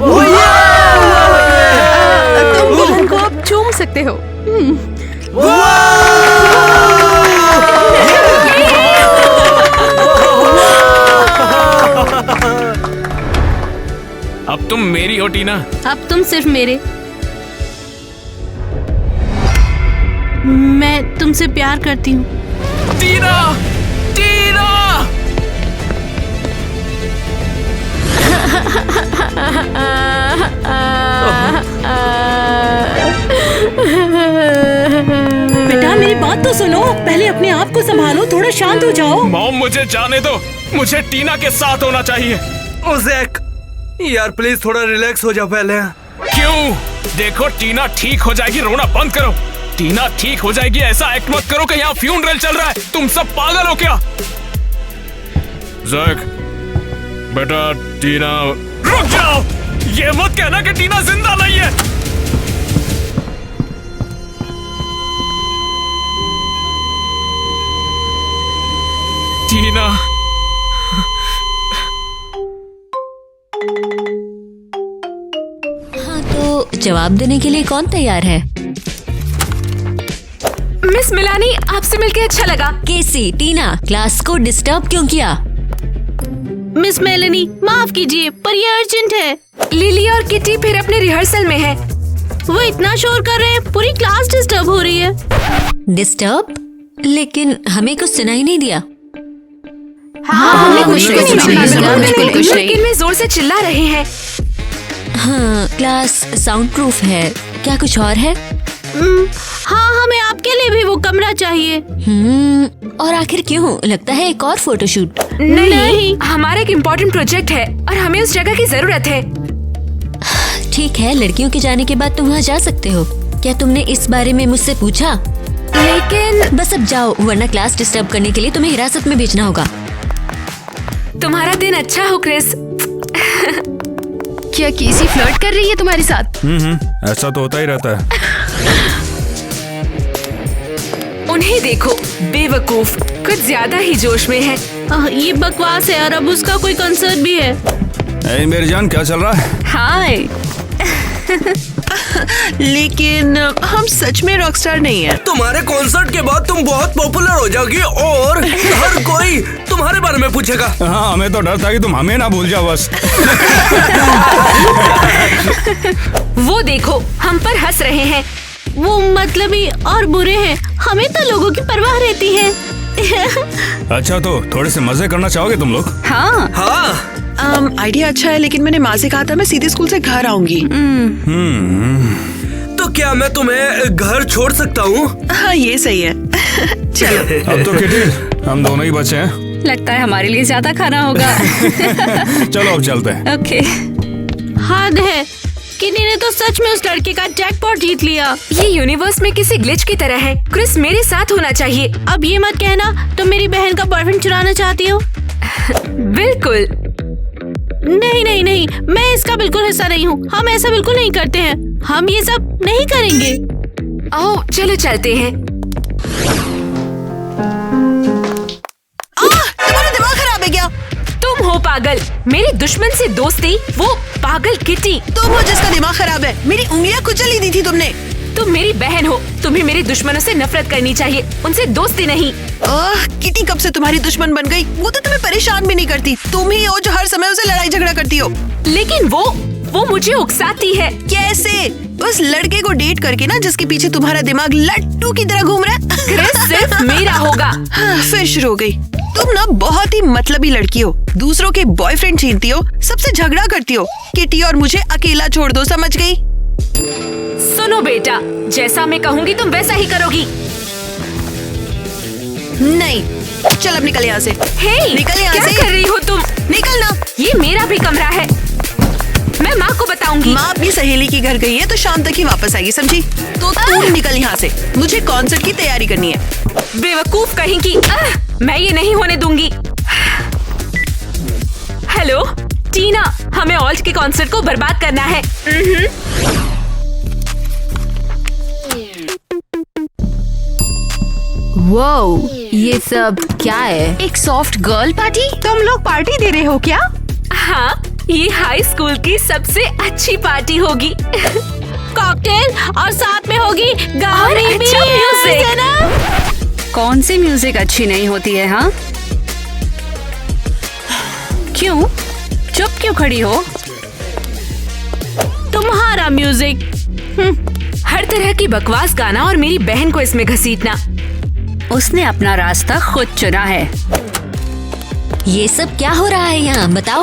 S2: तुम दुल्हन को अब चूम सकते हो।
S5: अब तुम मेरी हो टीना।
S6: अब तुम सिर्फ मेरे। मैं तुमसे प्यार करती हूँ।
S5: टीना, टीना।
S9: बेटा मेरी बात तो सुनो, पहले अपने आप को संभालो, थोड़ा शांत हो जाओ।
S5: मॉम मुझे जाने दो, मुझे टीना के साथ होना चाहिए।
S1: ओ जैक, यार प्लीज थोड़ा रिलैक्स हो जाओ पहले।
S5: क्यों? देखो टीना ठीक हो जाएगी, रोना बंद करो। टीना ठीक हो जाएगी, ऐसा एक्ट मत करो कि यहाँ फ्यूनरल चल रहा है। तुम सब पागल हो क्या? जैक, बेटा टीना। रुक जाओ, ये मत कहना कि टीना जिंदा नहीं है। टीना।
S10: हाँ, तो जवाब देने के लिए कौन तैयार है?
S7: मिस मिलानी, आपसे मिलकर अच्छा लगा।
S10: केसी, टीना, क्लास को डिस्टर्ब क्यों किया?
S6: मिस मेलेनी, माफ कीजिए पर ये अर्जेंट है।
S7: लिली और किटी फिर अपने रिहर्सल में है।
S6: वो इतना शोर कर रहे हैं, पूरी क्लास डिस्टर्ब हो रही है।
S10: डिस्टर्ब? लेकिन हमें कुछ सुनाई नहीं दिया।
S7: हमने कुछ नहीं, लेकिन वे जोर से चिल्ला रहे हैं।
S10: हाँ, क्लास साउंड प्रूफ है। क्या कुछ और है?
S6: हाँ, हमें आपके लिए भी वो कमरा चाहिए।
S10: और आखिर क्यों? लगता है एक और फोटोशूट।
S7: नहीं, हमारा एक इम्पोर्टेंट प्रोजेक्ट है और हमें उस जगह की जरूरत है।
S10: ठीक है, लड़कियों के जाने के बाद तुम वहाँ जा सकते हो। क्या तुमने इस बारे में मुझसे पूछा?
S7: लेकिन
S10: बस अब जाओ, वरना क्लास डिस्टर्ब करने के लिए तुम्हें हिरासत में भेजना होगा।
S7: तुम्हारा दिन अच्छा हो क्रिस।
S2: क्या केसी फ्लर्ट कर रही है तुम्हारे साथ?
S11: ऐसा तो होता ही रहता है।
S7: उन्हें देखो, बेवकूफ, कुछ ज्यादा ही जोश में है।
S6: ये बकवास है और अब उसका कोई कंसर्ट भी है।
S11: ए, मेरी जान, क्या चल रहा है?
S7: हाय।
S2: लेकिन हम सच में रॉकस्टार नहीं है।
S1: तुम्हारे कॉन्सर्ट के बाद तुम बहुत पॉपुलर हो जाओगी और हर कोई तुम्हारे बारे में पूछेगा।
S11: हाँ, हमें तो डर था कि तुम हमें ना भूल जाओ बस।
S7: वो देखो, हम पर हंस रहे हैं।
S6: वो मतलबी और बुरे हैं। हमें तो लोगों की परवाह रहती है।
S11: अच्छा, तो थोड़े से मजे करना चाहोगे तुम लोग?
S1: हाँ।
S2: आइडिया अच्छा है, लेकिन मैंने माँ से कहा था मैं सीधे स्कूल से घर आऊंगी।
S1: तो क्या मैं तुम्हें घर छोड़ सकता हूँ?
S2: हाँ, ये सही है। चलो।
S11: अब तो किटी, हम दोनों ही बचे हैं।
S6: लगता है हमारे लिए ज्यादा खाना होगा।
S11: चलो अब चलते हैं।
S6: ओके। हद है, किटी ने तो सच में उस लड़के का जैकपॉट जीत लिया।
S7: ये यूनिवर्स में किसी ग्लिच की तरह है। क्रिस मेरे साथ होना चाहिए।
S6: अब ये मत कहना तुम मेरी बहन का बॉयफ्रेंड चुराना चाहती हो।
S7: बिल्कुल
S6: नहीं नहीं नहीं, मैं इसका बिल्कुल हिस्सा नहीं हूँ। हम ऐसा बिल्कुल नहीं करते हैं। हम ये सब नहीं करेंगे।
S7: आओ चलो चलते हैं।
S2: तुम्हारा दिमाग खराब है क्या?
S7: तुम हो पागल। मेरे दुश्मन से दोस्ती, वो पागल किटी।
S2: तुम हो जिसका दिमाग खराब है। मेरी उंगलियां कुचल ही दी थी तुमने।
S7: तुम मेरी बहन हो, तुम्हें मेरे दुश्मनों से नफरत करनी चाहिए, उनसे दोस्ती नहीं।
S2: किटी कब से तुम्हारी दुश्मन बन गई? वो तो तुम्हें परेशान भी नहीं करती, तुम ही हो जो हर समय उसे लड़ाई झगड़ा करती हो।
S6: लेकिन वो मुझे उकसाती है।
S2: कैसे? उस लड़के को डेट करके ना, जिसके पीछे तुम्हारा दिमाग लट्टू की तरह घूम रहा है।
S6: क्रिस सिर्फ मेरा होगा।
S2: हाँ, फिर शुरू हो गई। तुम ना बहुत ही मतलबी लड़की हो, दूसरों के बॉयफ्रेंड छीनती हो, सबसे झगड़ा करती हो। किटी और मुझे अकेला छोड़ दो, समझ गई?
S6: सुनो बेटा, जैसा मैं कहूँगी तुम वैसा ही करोगी।
S2: नहीं, चल अब निकल यहाँ से।
S6: हे,
S2: निकल यहाँ से।
S6: क्या कर रही हो तुम?
S2: निकल ना।
S6: ये मेरा भी कमरा है, मैं माँ को बताऊंगी।
S2: माँ अपनी सहेली के घर गई है तो शाम तक ही वापस आएगी, समझी? तो तू निकल यहाँ से, मुझे कॉन्सर्ट की तैयारी करनी है।
S6: बेवकूफ कहीं की। मैं ये नहीं होने दूंगी। हेलो टीना, हमें ऑल्ट के कॉन्सर्ट को बर्बाद करना है।
S7: वो ये सब क्या है?
S2: एक सॉफ्ट गर्ल पार्टी? तुम लोग पार्टी दे रहे हो क्या?
S6: हाँ, ये हाई स्कूल की सबसे अच्छी पार्टी होगी।
S3: कॉकटेल और साथ में होगी गाने
S6: और
S3: भी।
S6: अच्छा म्यूजिक।
S12: कौन सी म्यूजिक अच्छी नहीं होती है? हाँ, क्यों चुप क्यों खड़ी हो?
S3: तुम्हारा म्यूजिक।
S6: हर तरह की बकवास गाना और मेरी बहन को इसमें घसीटना।
S12: उसने अपना रास्ता खुद चुना है।
S10: ये सब क्या हो रहा है यहाँ, बताओ।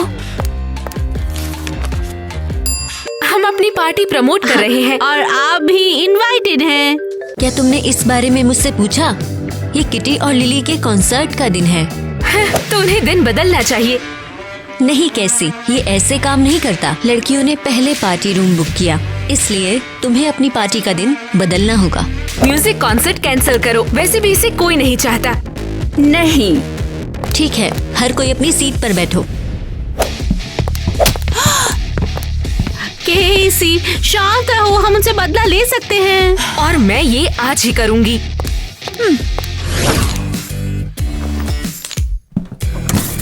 S6: हम अपनी पार्टी प्रमोट कर रहे हैं
S3: और आप भी इनवाइटेड हैं।
S10: क्या तुमने इस बारे में मुझसे पूछा? ये किटी और लिली के कॉन्सर्ट का दिन है।
S6: तो उन्हें दिन बदलना चाहिए।
S10: नहीं, कैसे? ये ऐसे काम नहीं करता। लड़कियों ने पहले पार्टी रूम बुक किया, इसलिए तुम्हें अपनी पार्टी का दिन बदलना होगा।
S6: म्यूजिक कॉन्सर्ट कैंसिल करो, वैसे भी इसे कोई नहीं चाहता।
S12: नहीं,
S10: ठीक है, हर कोई अपनी सीट पर बैठो।
S3: केसी, शांत रहो, हम उनसे बदला ले सकते हैं।
S6: और मैं ये आज ही करूंगी।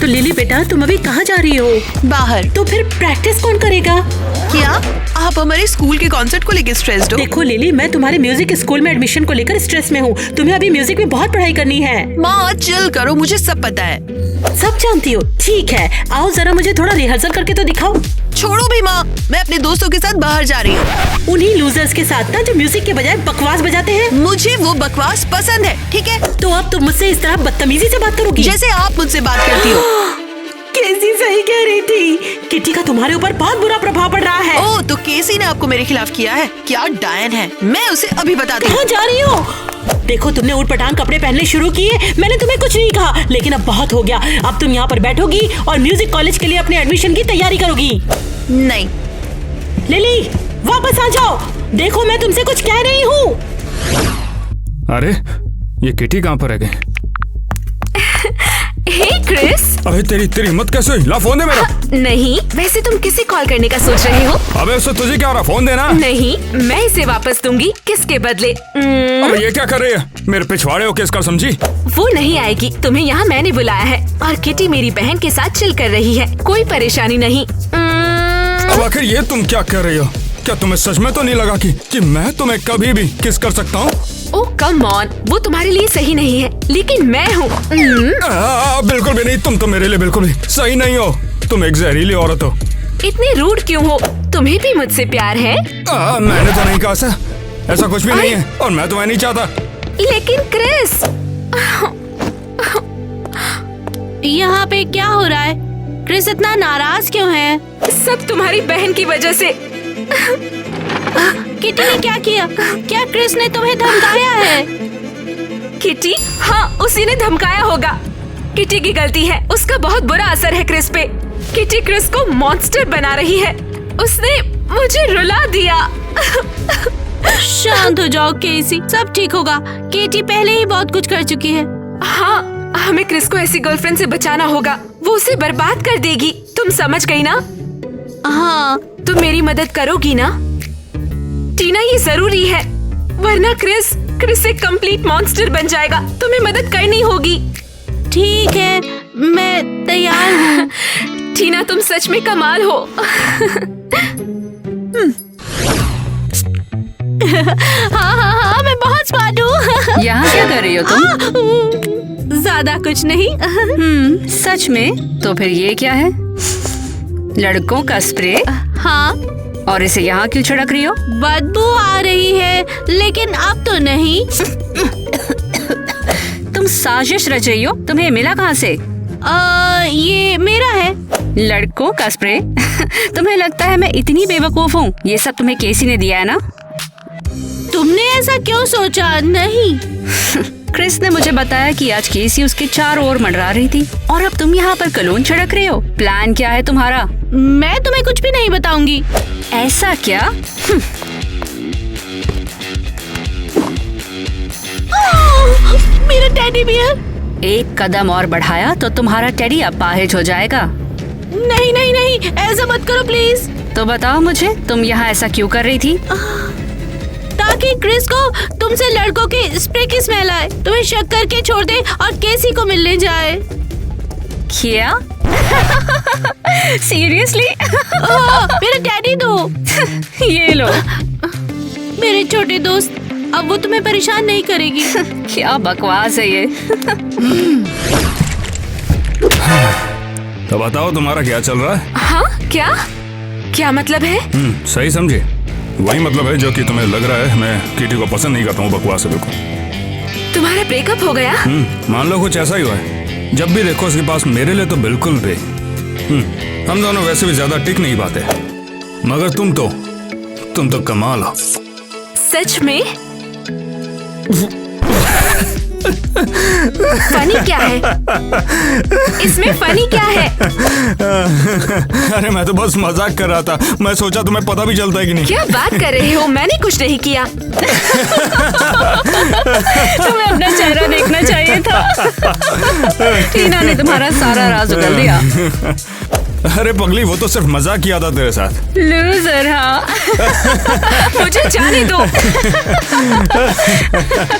S9: तो लिली बेटा, तुम अभी कहाँ जा रही हो?
S2: बाहर।
S9: तो फिर प्रैक्टिस कौन करेगा?
S2: क्या आप हमारे स्कूल के कॉन्सर्ट को लेकर स्ट्रेस्ड हो?
S9: देखो लिली, मैं तुम्हारे म्यूजिक स्कूल में एडमिशन को लेकर स्ट्रेस में हूँ। तुम्हें अभी म्यूजिक में बहुत पढ़ाई करनी है।
S2: माँ चिल करो, मुझे सब पता है।
S9: सब जानती हो? ठीक है, आओ जरा मुझे थोड़ा रिहर्सल करके तो दिखाओ।
S2: छोड़ो भी माँ, मैं अपने दोस्तों के साथ बाहर जा रही हूँ।
S9: उन्हीं लूजर्स के साथ ना, जो म्यूजिक के बजाय बकवास बजाते हैं।
S2: मुझे वो बकवास पसंद है, ठीक है?
S9: तो अब तुम मुझसे इस तरह बदतमीजी से बात करोगी?
S2: जैसे आप मुझसे बात करती हो।
S9: केसी सही कह रही थी, किटी का तुम्हारे ऊपर बहुत बुरा प्रभाव पड़ रहा है।
S2: ओह, तो केसी ने आपको मेरे खिलाफ किया है? क्या डायन है, मैं उसे अभी बताती हूँ।
S9: कहाँ जा रही हो? देखो, तुमने ऊटपटांग कपड़े पहनने शुरू किए। मैंने तुम्हें कुछ नहीं कहा, लेकिन अब बहुत हो गया। अब तुम यहाँ पर बैठोगी और म्यूजिक कॉलेज के लिए अपने एडमिशन की तैयारी करोगी।
S2: नहीं।
S9: लिली, वापस आ जाओ। देखो, मैं तुमसे कुछ कह रही हूँ।
S11: अरे, ये किटी कहाँ पर रह गई?
S6: हे क्रिस।
S11: अबे तेरी हिम्मत कैसे हुई? ला फोन दे मेरा।
S6: नहीं, वैसे तुम किसे कॉल करने का सोच रहे हो?
S11: अबे उससे तुझे क्या हो रहा? फोन देना।
S6: नहीं, मैं इसे वापस दूंगी। किसके बदले?
S11: अबे ये क्या कर रही है? मेरे पिछवाड़े हो किसका, समझी?
S6: वो नहीं आएगी, तुम्हें यहाँ मैंने बुलाया है। और किटी मेरी बहन के साथ चिल कर रही है, कोई परेशानी नहीं।
S11: अब आखिर ये तुम क्या कर रही हो? क्या तुम्हें सच में तो नहीं लगा कि मैं तुम्हें कभी भी किस कर सकता हूँ?
S6: ओह कम ऑन, वो तुम्हारे लिए सही नहीं है, लेकिन मैं हूँ।
S11: बिल्कुल भी नहीं, तुम तो मेरे लिए बिल्कुल भी सही नहीं हो। तुम एक जहरीली औरत हो।
S6: इतने रूड क्यों हो? तुम्हें भी मुझसे प्यार है?
S11: मैंने तो नहीं कहा ऐसा कुछ भी नहीं है, और मैं तुम्हें नहीं चाहता।
S6: लेकिन क्रिस,
S3: यहाँ पे क्या हो रहा है? क्रिस इतना नाराज क्यों है?
S6: सब तुम्हारी बहन की वजह से।
S3: किटी ने क्या किया? क्या क्रिस ने तुम्हें धमकाया है?
S6: किटी? हाँ, उसी ने धमकाया होगा। किटी की गलती है, उसका बहुत बुरा असर है क्रिस पे। किटी क्रिस को मॉन्स्टर बना रही है, उसने मुझे रुला दिया।
S3: शांत हो जाओ केसी, सब ठीक होगा। किटी पहले ही बहुत कुछ कर चुकी है।
S6: हाँ, हमें क्रिस को ऐसी गर्लफ्रेंड से बचाना होगा, वो उसे बर्बाद कर देगी। तुम समझ गई ना?
S3: हाँ।
S6: तुम मेरी मदद करोगी ना? टीना, ये जरूरी है, वरना क्रिस एक कंप्लीट मॉन्स्टर बन जाएगा। तुम्हें मदद करनी होगी।
S3: ठीक है, मैं तैयार हूँ।
S6: टीना, तुम सच में कमाल हो।
S3: हाँ, मैं बहुत स्मार्ट हूँ।
S12: यहाँ क्या कर रही हो तुम?
S3: ज्यादा कुछ नहीं।
S12: सच में? तो फिर ये क्या है? लड़कों का स्प्रे?
S3: हाँ।
S12: और इसे यहाँ क्यों छिड़क रही हो?
S3: बदबू आ रही है, लेकिन अब तो नहीं।
S12: तुम साजिश रच रही हो। तुम्हें मिला कहाँ से?
S3: ये मेरा है।
S12: लड़कों का स्प्रे? तुम्हें लगता है मैं इतनी बेवकूफ हूँ? ये सब तुम्हें केसी ने दिया है ना?
S3: तुमने ऐसा क्यों सोचा? नहीं।
S12: क्रिस ने मुझे बताया कि आज केसी उसके चारों ओर मंडरा रही थी और अब तुम यहाँ पर कलोन छिड़क रहे हो। प्लान क्या है तुम्हारा?
S3: मैं तुम्हें कुछ भी नहीं बताऊंगी।
S12: ऐसा क्या?
S3: मेरा टेडी बियर।
S12: एक कदम और बढ़ाया तो तुम्हारा टेडी अपाहिज हो जाएगा।
S3: नहीं नहीं नहीं, ऐसा मत करो प्लीज।
S12: तो बताओ मुझे, तुम यहाँ ऐसा क्यों कर रही थी?
S3: ताकि क्रिस को तुमसे लड़कों के स्प्रे की स्मेल आए, तुम्हें शक करके छोड़ दे और केसी को मिलने जाए।
S12: क्या? सीरियसली?
S3: मेरा डैडी दो।
S12: ये लो।
S3: मेरे छोटे दोस्त, अब वो तुम्हें परेशान नहीं करेगी।
S12: क्या बकवास है ये।
S11: तो बताओ तुम्हारा क्या चल रहा है?
S6: हाँ? क्या मतलब है?
S11: सही समझे। वही मतलब है जो कि तुम्हें लग रहा है। मैं किटी को पसंद नहीं करता हूँ, बकवास है बिल्कुल।
S6: तुम्हारा ब्रेकअप हो गया?
S11: मान लो कुछ ऐसा ही हुआ है। जब भी देखो उसके पास मेरे लिए तो बिल्कुल भी। हम दोनों वैसे भी ज्यादा टिक नहीं पाते, मगर तुम तो कमाल हो।
S6: सच में? फनी क्या है? इसमें फनी क्या है?
S11: अरे मैं तो बस मजाक कर रहा था। मैं सोचा तुम्हें पता भी चलता है कि नहीं।
S6: क्या बात कर रहे हो? मैंने कुछ नहीं किया।
S12: तुम्हें अपना चेहरा देखना चाहिए था। टीना ने तुम्हारा सारा राज उगल दिया।
S11: अरे पगली, वो तो सिर्फ मजाक किया था तेरे साथ।
S12: लूजर। हाँ।
S6: मुझे जाने दो।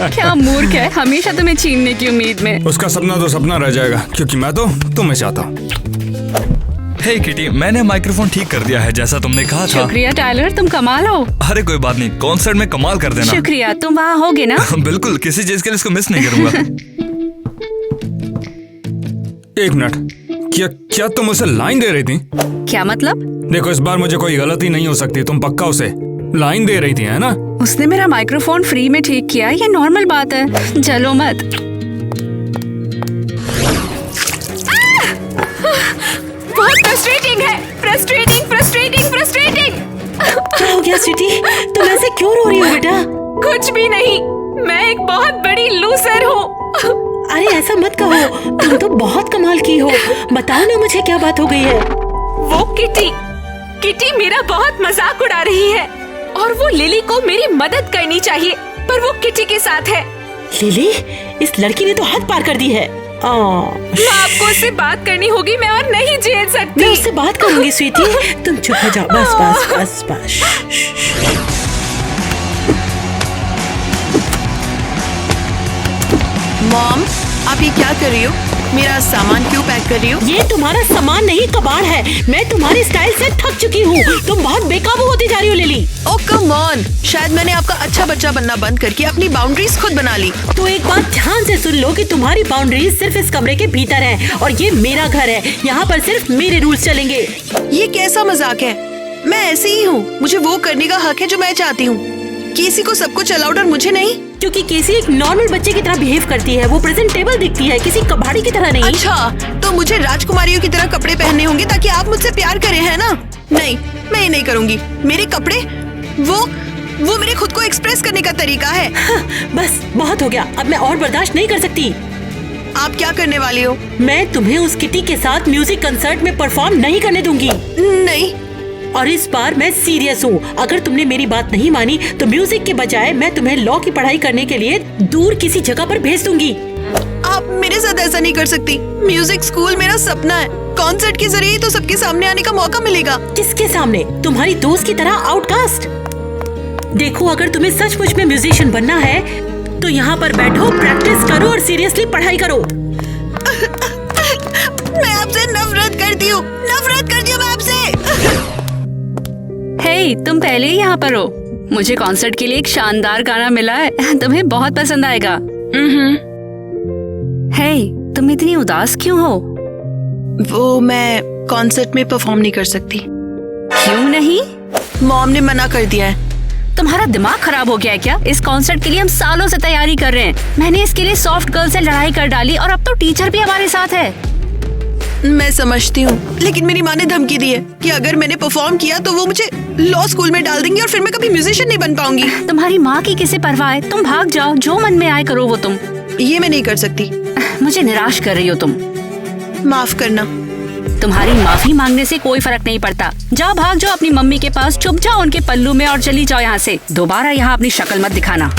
S12: क्या मूर्ख है, हमेशा तुम्हें छीनने की उम्मीद में।
S11: उसका सपना तो सपना रह जाएगा, क्योंकि मैं तो तुम्हें चाहता हूँ।
S13: हे किटी, मैंने माइक्रोफोन ठीक कर दिया है जैसा तुमने कहा था।
S12: शुक्रिया टायलर, तुम कमाल हो।
S13: अरे कोई बात नहीं, कॉन्सर्ट में कमाल कर देना।
S12: शुक्रिया, तुम वहाँ होगे ना?
S13: बिल्कुल, किसी चीज के लिए इसको मिस नहीं करूंगा।
S11: एक मिनट, क्या तुम उसे लाइन दे रही थी?
S12: क्या मतलब?
S11: देखो, इस बार मुझे कोई गलती नहीं हो सकती। तुम पक्का उसे लाइन दे रही थी, है ना?
S12: उसने मेरा माइक्रोफोन फ्री में ठीक किया, ये नॉर्मल बात है। चलो मत।
S6: बहुत फ्रस्ट्रेटिंग है। फ्रस्ट्रेटिंग।
S9: क्या हो गया स्वीटी? तुम ऐसे क्यों रो रही हो बेटा?
S6: कुछ भी नहीं, मैं एक बहुत बड़ी लूजर हूँ।
S9: अरे ऐसा मत कहो, तुम तो बहुत कमाल की हो। बताओ ना मुझे, क्या बात हो गई है?
S6: वो किटी मेरा बहुत मजाक उड़ा रही है और वो लिली को मेरी मदद करनी चाहिए, पर वो किटी के साथ है।
S9: लिली? इस लड़की ने तो हद पार कर दी है।
S6: आपको उससे बात करनी होगी, मैं और नहीं झेल सकती।
S9: मैं उससे बात करूंगी स्वीटी, तुम चुप हो जाओ। बस।
S2: मॉम, आप ये क्या कर रही हो? मेरा सामान क्यों पैक कर रही हो?
S9: ये तुम्हारा सामान नहीं, कबाड़ है। मैं तुम्हारी स्टाइल से थक चुकी हूँ। तुम बहुत बेकाबू होती जा रही हो लिली।
S2: ओह कम ऑन, शायद मैंने आपका अच्छा बच्चा बनना बंद करके अपनी बाउंड्रीज खुद बना ली।
S9: तो एक बात ध्यान से सुन लो कि तुम्हारी बाउंड्रीज सिर्फ इस कमरे के भीतर है और ये मेरा घर है। यहाँ पर सिर्फ मेरे रूल्स चलेंगे।
S2: ये कैसा मजाक है? मैं ऐसी ही हूँ, मुझे वो करने का हक है जो मैं चाहती हूँ। केसी को सब कुछ अलाउड और मुझे नहीं?
S9: क्योंकि केसी एक नॉर्मल बच्चे की तरह बिहेव करती है, वो प्रेजेंटेबल दिखती है, किसी कबाड़ी की तरह नहीं।
S2: अच्छा, तो मुझे राजकुमारियों की तरह कपड़े पहनने होंगे ताकि आप मुझसे प्यार करें, है ना? नहीं, मैं ये नहीं करूँगी। मेरे कपड़े वो मेरे खुद को एक्सप्रेस करने का तरीका है।
S9: हाँ, बस बहुत हो गया, अब मैं और बर्दाश्त नहीं कर सकती।
S2: आप क्या करने वाली हो?
S9: मैं तुम्हें उस किटी के साथ म्यूजिक कंसर्ट में परफॉर्म नहीं करने दूंगी।
S2: नहीं,
S9: और इस बार मैं सीरियस हूँ। अगर तुमने मेरी बात नहीं मानी तो म्यूजिक के बजाय मैं तुम्हें लॉ की पढ़ाई करने के लिए दूर किसी जगह पर भेज दूंगी।
S2: आप मेरे साथ ऐसा नहीं कर सकती। म्यूजिक स्कूल मेरा सपना है। कॉन्सर्ट के जरिए तो सबके सामने आने का मौका मिलेगा।
S9: किसके सामने? तुम्हारी दोस्त की तरह आउटकास्ट। देखो, अगर तुम्हें सचमुच में म्यूजिशियन बनना है तो यहाँ पर बैठो, प्रैक्टिस करो और सीरियसली पढ़ाई करो।
S2: मैं आपसे नफरत करती हूँ मैं आपसे।
S12: हे, तुम पहले ही यहाँ पर हो। मुझे कॉन्सर्ट के लिए एक शानदार गाना मिला है, तुम्हें बहुत पसंद आएगा। हे, तुम इतनी उदास क्यों हो?
S2: वो मैं कॉन्सर्ट में परफॉर्म नहीं कर सकती।
S12: क्यों नहीं?
S2: मॉम ने मना कर दिया है।
S12: तुम्हारा दिमाग खराब हो गया है क्या? इस कॉन्सर्ट के लिए हम सालों से तैयारी कर रहे हैं। मैंने इसके लिए सॉफ्ट गर्ल से लड़ाई कर डाली और अब तो टीचर भी हमारे साथ है।
S2: मैं समझती हूँ, लेकिन मेरी माँ ने धमकी दी है कि अगर मैंने परफॉर्म किया तो वो मुझे लॉ स्कूल में डाल देंगी और फिर मैं कभी म्यूजिशियन नहीं बन पाऊंगी।
S12: तुम्हारी माँ की किसे परवाह है? तुम भाग जाओ, जो मन में आए करो वो तुम।
S2: ये मैं नहीं कर सकती।
S12: मुझे निराश कर रही हो तुम।
S2: माफ करना।
S12: तुम्हारी माफी मांगने से कोई फर्क नहीं पड़ता। जाओ, भाग जाओ अपनी मम्मी के पास, चुप जाओ उनके पल्लू में और चली जाओ यहाँ से। दोबारा यहाँ अपनी शक्ल मत दिखाना।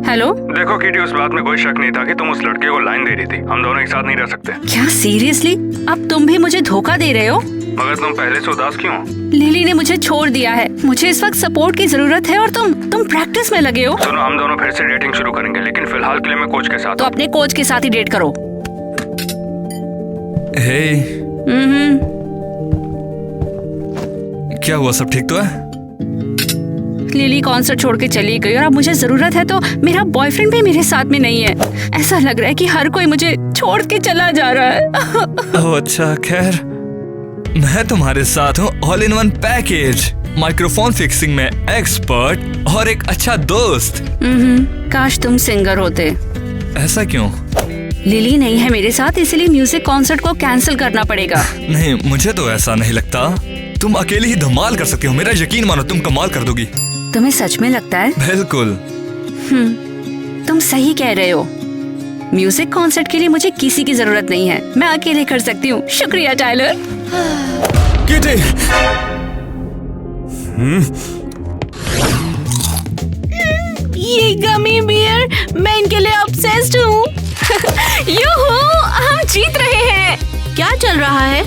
S12: हेलो।
S11: देखो किटी, उस बात में कोई शक नहीं था कि तुम उस लड़के को लाइन दे रही थी। हम दोनों एक साथ नहीं रह सकते।
S12: क्या सीरियसली? अब तुम भी मुझे धोखा दे रहे हो?
S11: मगर तुम पहले से उदास क्यों?
S12: लिली ने मुझे छोड़ दिया है। मुझे इस वक्त सपोर्ट की जरूरत है और तुम प्रैक्टिस में लगे हो।
S11: सुनो, हम दोनों फिर से डेटिंग शुरू करेंगे, लेकिन फिलहाल के लिए मैं कोच के साथ।
S12: तो अपने कोच के साथ ही डेट करो।
S13: हे, क्या हुआ? सब ठीक तो है?
S12: लिली कॉन्सर्ट छोड़ के चली गई और अब मुझे जरूरत है तो मेरा बॉयफ्रेंड भी मेरे साथ में नहीं है। ऐसा लग रहा है कि हर कोई मुझे छोड़ के चला जा रहा है।
S13: ओह अच्छा, खैर मैं तुम्हारे साथ हूँ। All in one package, microphone fixing में एक्सपर्ट और एक अच्छा दोस्त।
S12: काश तुम सिंगर होते।
S13: ऐसा क्यों?
S12: लिली नहीं है मेरे साथ, इसलिए म्यूजिक कॉन्सर्ट को कैंसिल करना पड़ेगा।
S13: नहीं, मुझे तो ऐसा नहीं लगता। तुम अकेली ही धमाल कर सकती हो। मेरा यकीन मानो, तुम कमाल कर दोगी।
S12: तुम्हें सच में लगता है?
S13: बिल्कुल।
S12: तुम सही कह रहे हो। म्यूजिक कॉन्सर्ट के लिए मुझे किसी की जरूरत नहीं है, मैं अकेले कर सकती हूँ। शुक्रिया टाइलर।
S13: किटी।
S3: ये गमी बियर, मैं इनके लिए ऑब्सेस्ड हूँ।
S6: यूहू, हम जीत रहे हैं।
S3: क्या चल रहा है?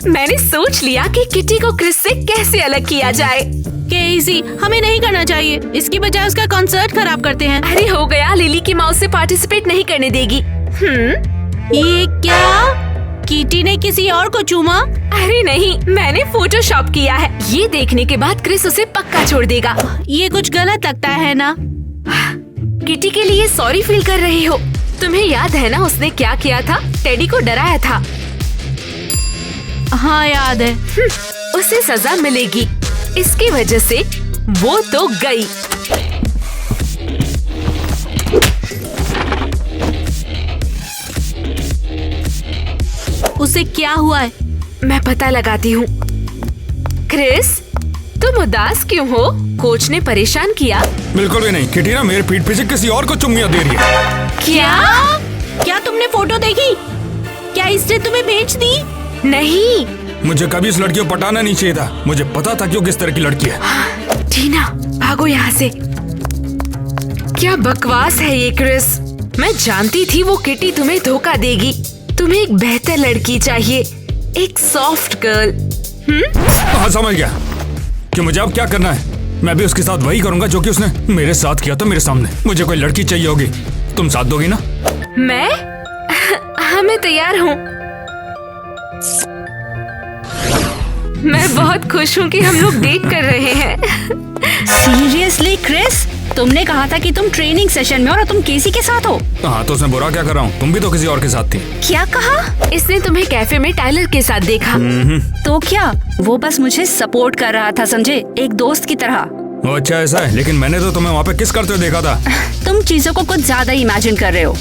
S6: मैंने सोच लिया कि किटी को क्रिस से कैसे अलग किया जाए।
S3: केसी, हमें नहीं करना चाहिए। इसकी बजाय उसका कॉन्सर्ट खराब करते हैं।
S6: अरे हो गया, लिली की माँ उसे पार्टिसिपेट नहीं करने देगी।
S3: ये क्या? किटी ने किसी और को चूमा?
S6: अरे नहीं, मैंने फोटोशॉप किया है। ये देखने के बाद क्रिस उसे पक्का छोड़ देगा।
S3: ये कुछ गलत लगता है ना?
S6: किटी के लिए सॉरी फील कर रही हो? तुम्हें याद है ना उसने क्या किया था? टेडी को डराया था।
S3: हाँ याद है।
S6: उसे सजा मिलेगी। इसकी वजह से वो तो गई।
S3: उसे क्या हुआ है?
S6: मैं पता लगाती हूँ। क्रिस, तुम उदास क्यों हो? कोच ने परेशान किया?
S11: बिल्कुल भी नहीं। किटी ना मेरे पीठ पीछे किसी और को चुम्मियां दे रही है।
S3: क्या तुमने फोटो देखी? क्या इसने तुम्हें बेच दी?
S6: नहीं,
S11: मुझे कभी इस लड़की को पटाना नहीं चाहिए था। मुझे पता था कि वो किस तरह की लड़की है।
S6: टीना, भागो यहाँ से। क्या बकवास है ये क्रिस। मैं जानती थी वो किटी तुम्हें धोखा देगी। तुम्हें एक बेहतर लड़की चाहिए, एक सॉफ्ट गर्ल।
S11: हाँ, समझ गया कि मुझे अब क्या करना है। मैं भी उसके साथ वही करूंगा जो कि उसने मेरे साथ किया था मेरे सामने। मुझे कोई लड़की चाहिए होगी, तुम साथ दोगी ना?
S6: मैं तैयार हूँ। मैं बहुत खुश हूँ कि हम लोग डेट कर रहे हैं।
S12: सीरियसली क्रिस, तुमने कहा था कि तुम ट्रेनिंग सेशन में और तुम केसी के साथ हो।
S11: हाँ, तो उसने बुरा क्या कर रहा हूँ? तुम भी तो किसी और के साथ थी।
S12: क्या कहा?
S6: इसने तुम्हें कैफे में टाइलर के साथ देखा।
S12: तो क्या? वो बस मुझे सपोर्ट कर रहा था, समझे, एक दोस्त की तरह।
S11: ओ अच्छा, ऐसा है। लेकिन मैंने तो तुम्हें वहाँ पे किस करते हुए देखा था।
S12: तुम चीजों को कुछ ज्यादा इमेजिन कर रहे हो।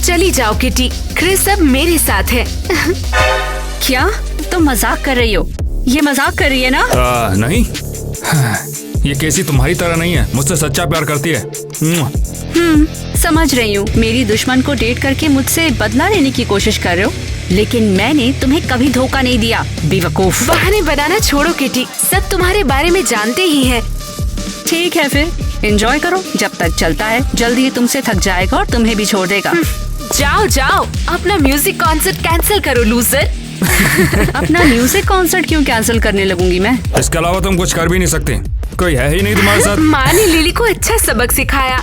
S6: चली जाओ किटी, क्रिस अब मेरे साथ है।
S12: क्या तुम मजाक कर रही हो? ये मजाक कर रही है ना?
S11: नहीं, ये केसी तुम्हारी तरह नहीं है। मुझसे सच्चा प्यार करती है।
S12: समझ रही हूँ। मेरी दुश्मन को डेट करके मुझसे बदला लेने की कोशिश कर रहे हो, लेकिन मैंने तुम्हें कभी धोखा नहीं दिया, बेवकूफ।
S6: बहाने बनाना छोड़ो किटी, सब तुम्हारे बारे में जानते ही हैं।
S12: ठीक है, फिर एंजॉय करो जब तक चलता है। जल्दी ही तुमसे थक जाएगा और तुम्हें भी छोड़ देगा।
S6: जाओ जाओ, अपना म्यूजिक कॉन्सर्ट कैंसिल करो लूजर।
S12: अपना म्यूजिक कॉन्सर्ट क्यों कैंसिल करने लगूंगी मैं?
S11: इसके अलावा तुम कुछ कर भी नहीं सकते। कोई है ही नहीं तुम्हारे साथ।
S6: माँ ने लिली को अच्छा सबक सिखाया।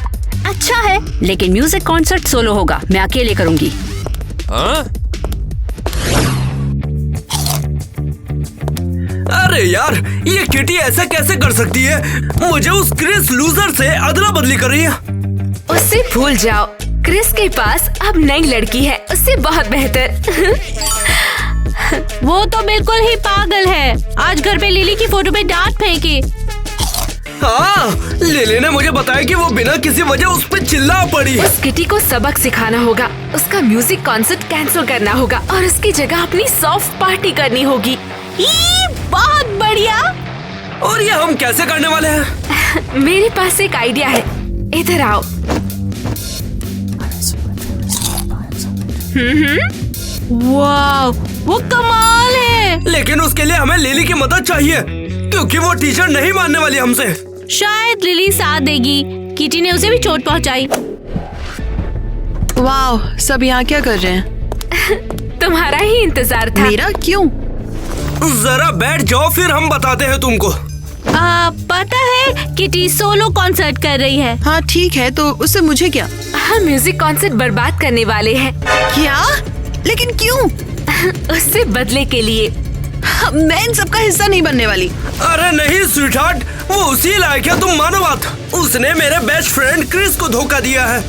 S12: अच्छा है, लेकिन म्यूजिक कॉन्सर्ट सोलो होगा, मैं अकेले करूंगी।
S1: अरे यार, ये किटी ऐसा कैसे कर सकती है? मुझे उस क्रिस लूजर से अदला बदली कर रही है।
S6: उससे भूल जाओ। क्रिस के पास अब नई लड़की है, उससे बहुत बेहतर।
S3: वो तो बिल्कुल ही पागल है। आज घर पे लिली की फोटो पे डांट फेंकी।
S1: हाँ, लिली ने मुझे बताया कि वो बिना किसी वजह उस पर चिल्ला पड़ी।
S6: उस किटी को सबक सिखाना होगा, उसका म्यूजिक कॉन्सर्ट कैंसिल करना होगा और उसकी जगह अपनी सॉफ्ट पार्टी करनी होगी।
S3: बहुत बढ़िया।
S1: और ये हम कैसे करने वाले हैं?
S6: मेरे पास एक आइडिया है, इधर आओ।
S3: वाह, वो कमाल है।
S1: लेकिन उसके लिए हमें लिली की मदद चाहिए, क्योंकि वो टीचर नहीं मानने वाली हमसे।
S3: शायद लिली साथ देगी। किटी ने उसे भी चोट पहुंचाई।
S2: वाह, सब यहाँ क्या कर रहे हैं?
S6: तुम्हारा ही इंतजार था।
S2: मेरा? क्यों?
S1: जरा बैठ जाओ, फिर हम बताते हैं तुमको।
S3: पता है किटी सोलो कॉन्सर्ट कर रही है।
S2: हाँ ठीक है, तो उससे मुझे क्या?
S6: हम म्यूजिक कॉन्सर्ट बर्बाद करने वाले हैं।
S2: क्या? लेकिन क्यों?
S6: उससे बदले के लिए।
S2: मैं इन सबका हिस्सा नहीं बनने वाली।
S1: अरे नहीं स्वीटहार्ट, वो उसी लायक है, तुम मानो बात। उसने मेरे बेस्ट फ्रेंड क्रिस को धोखा दिया है।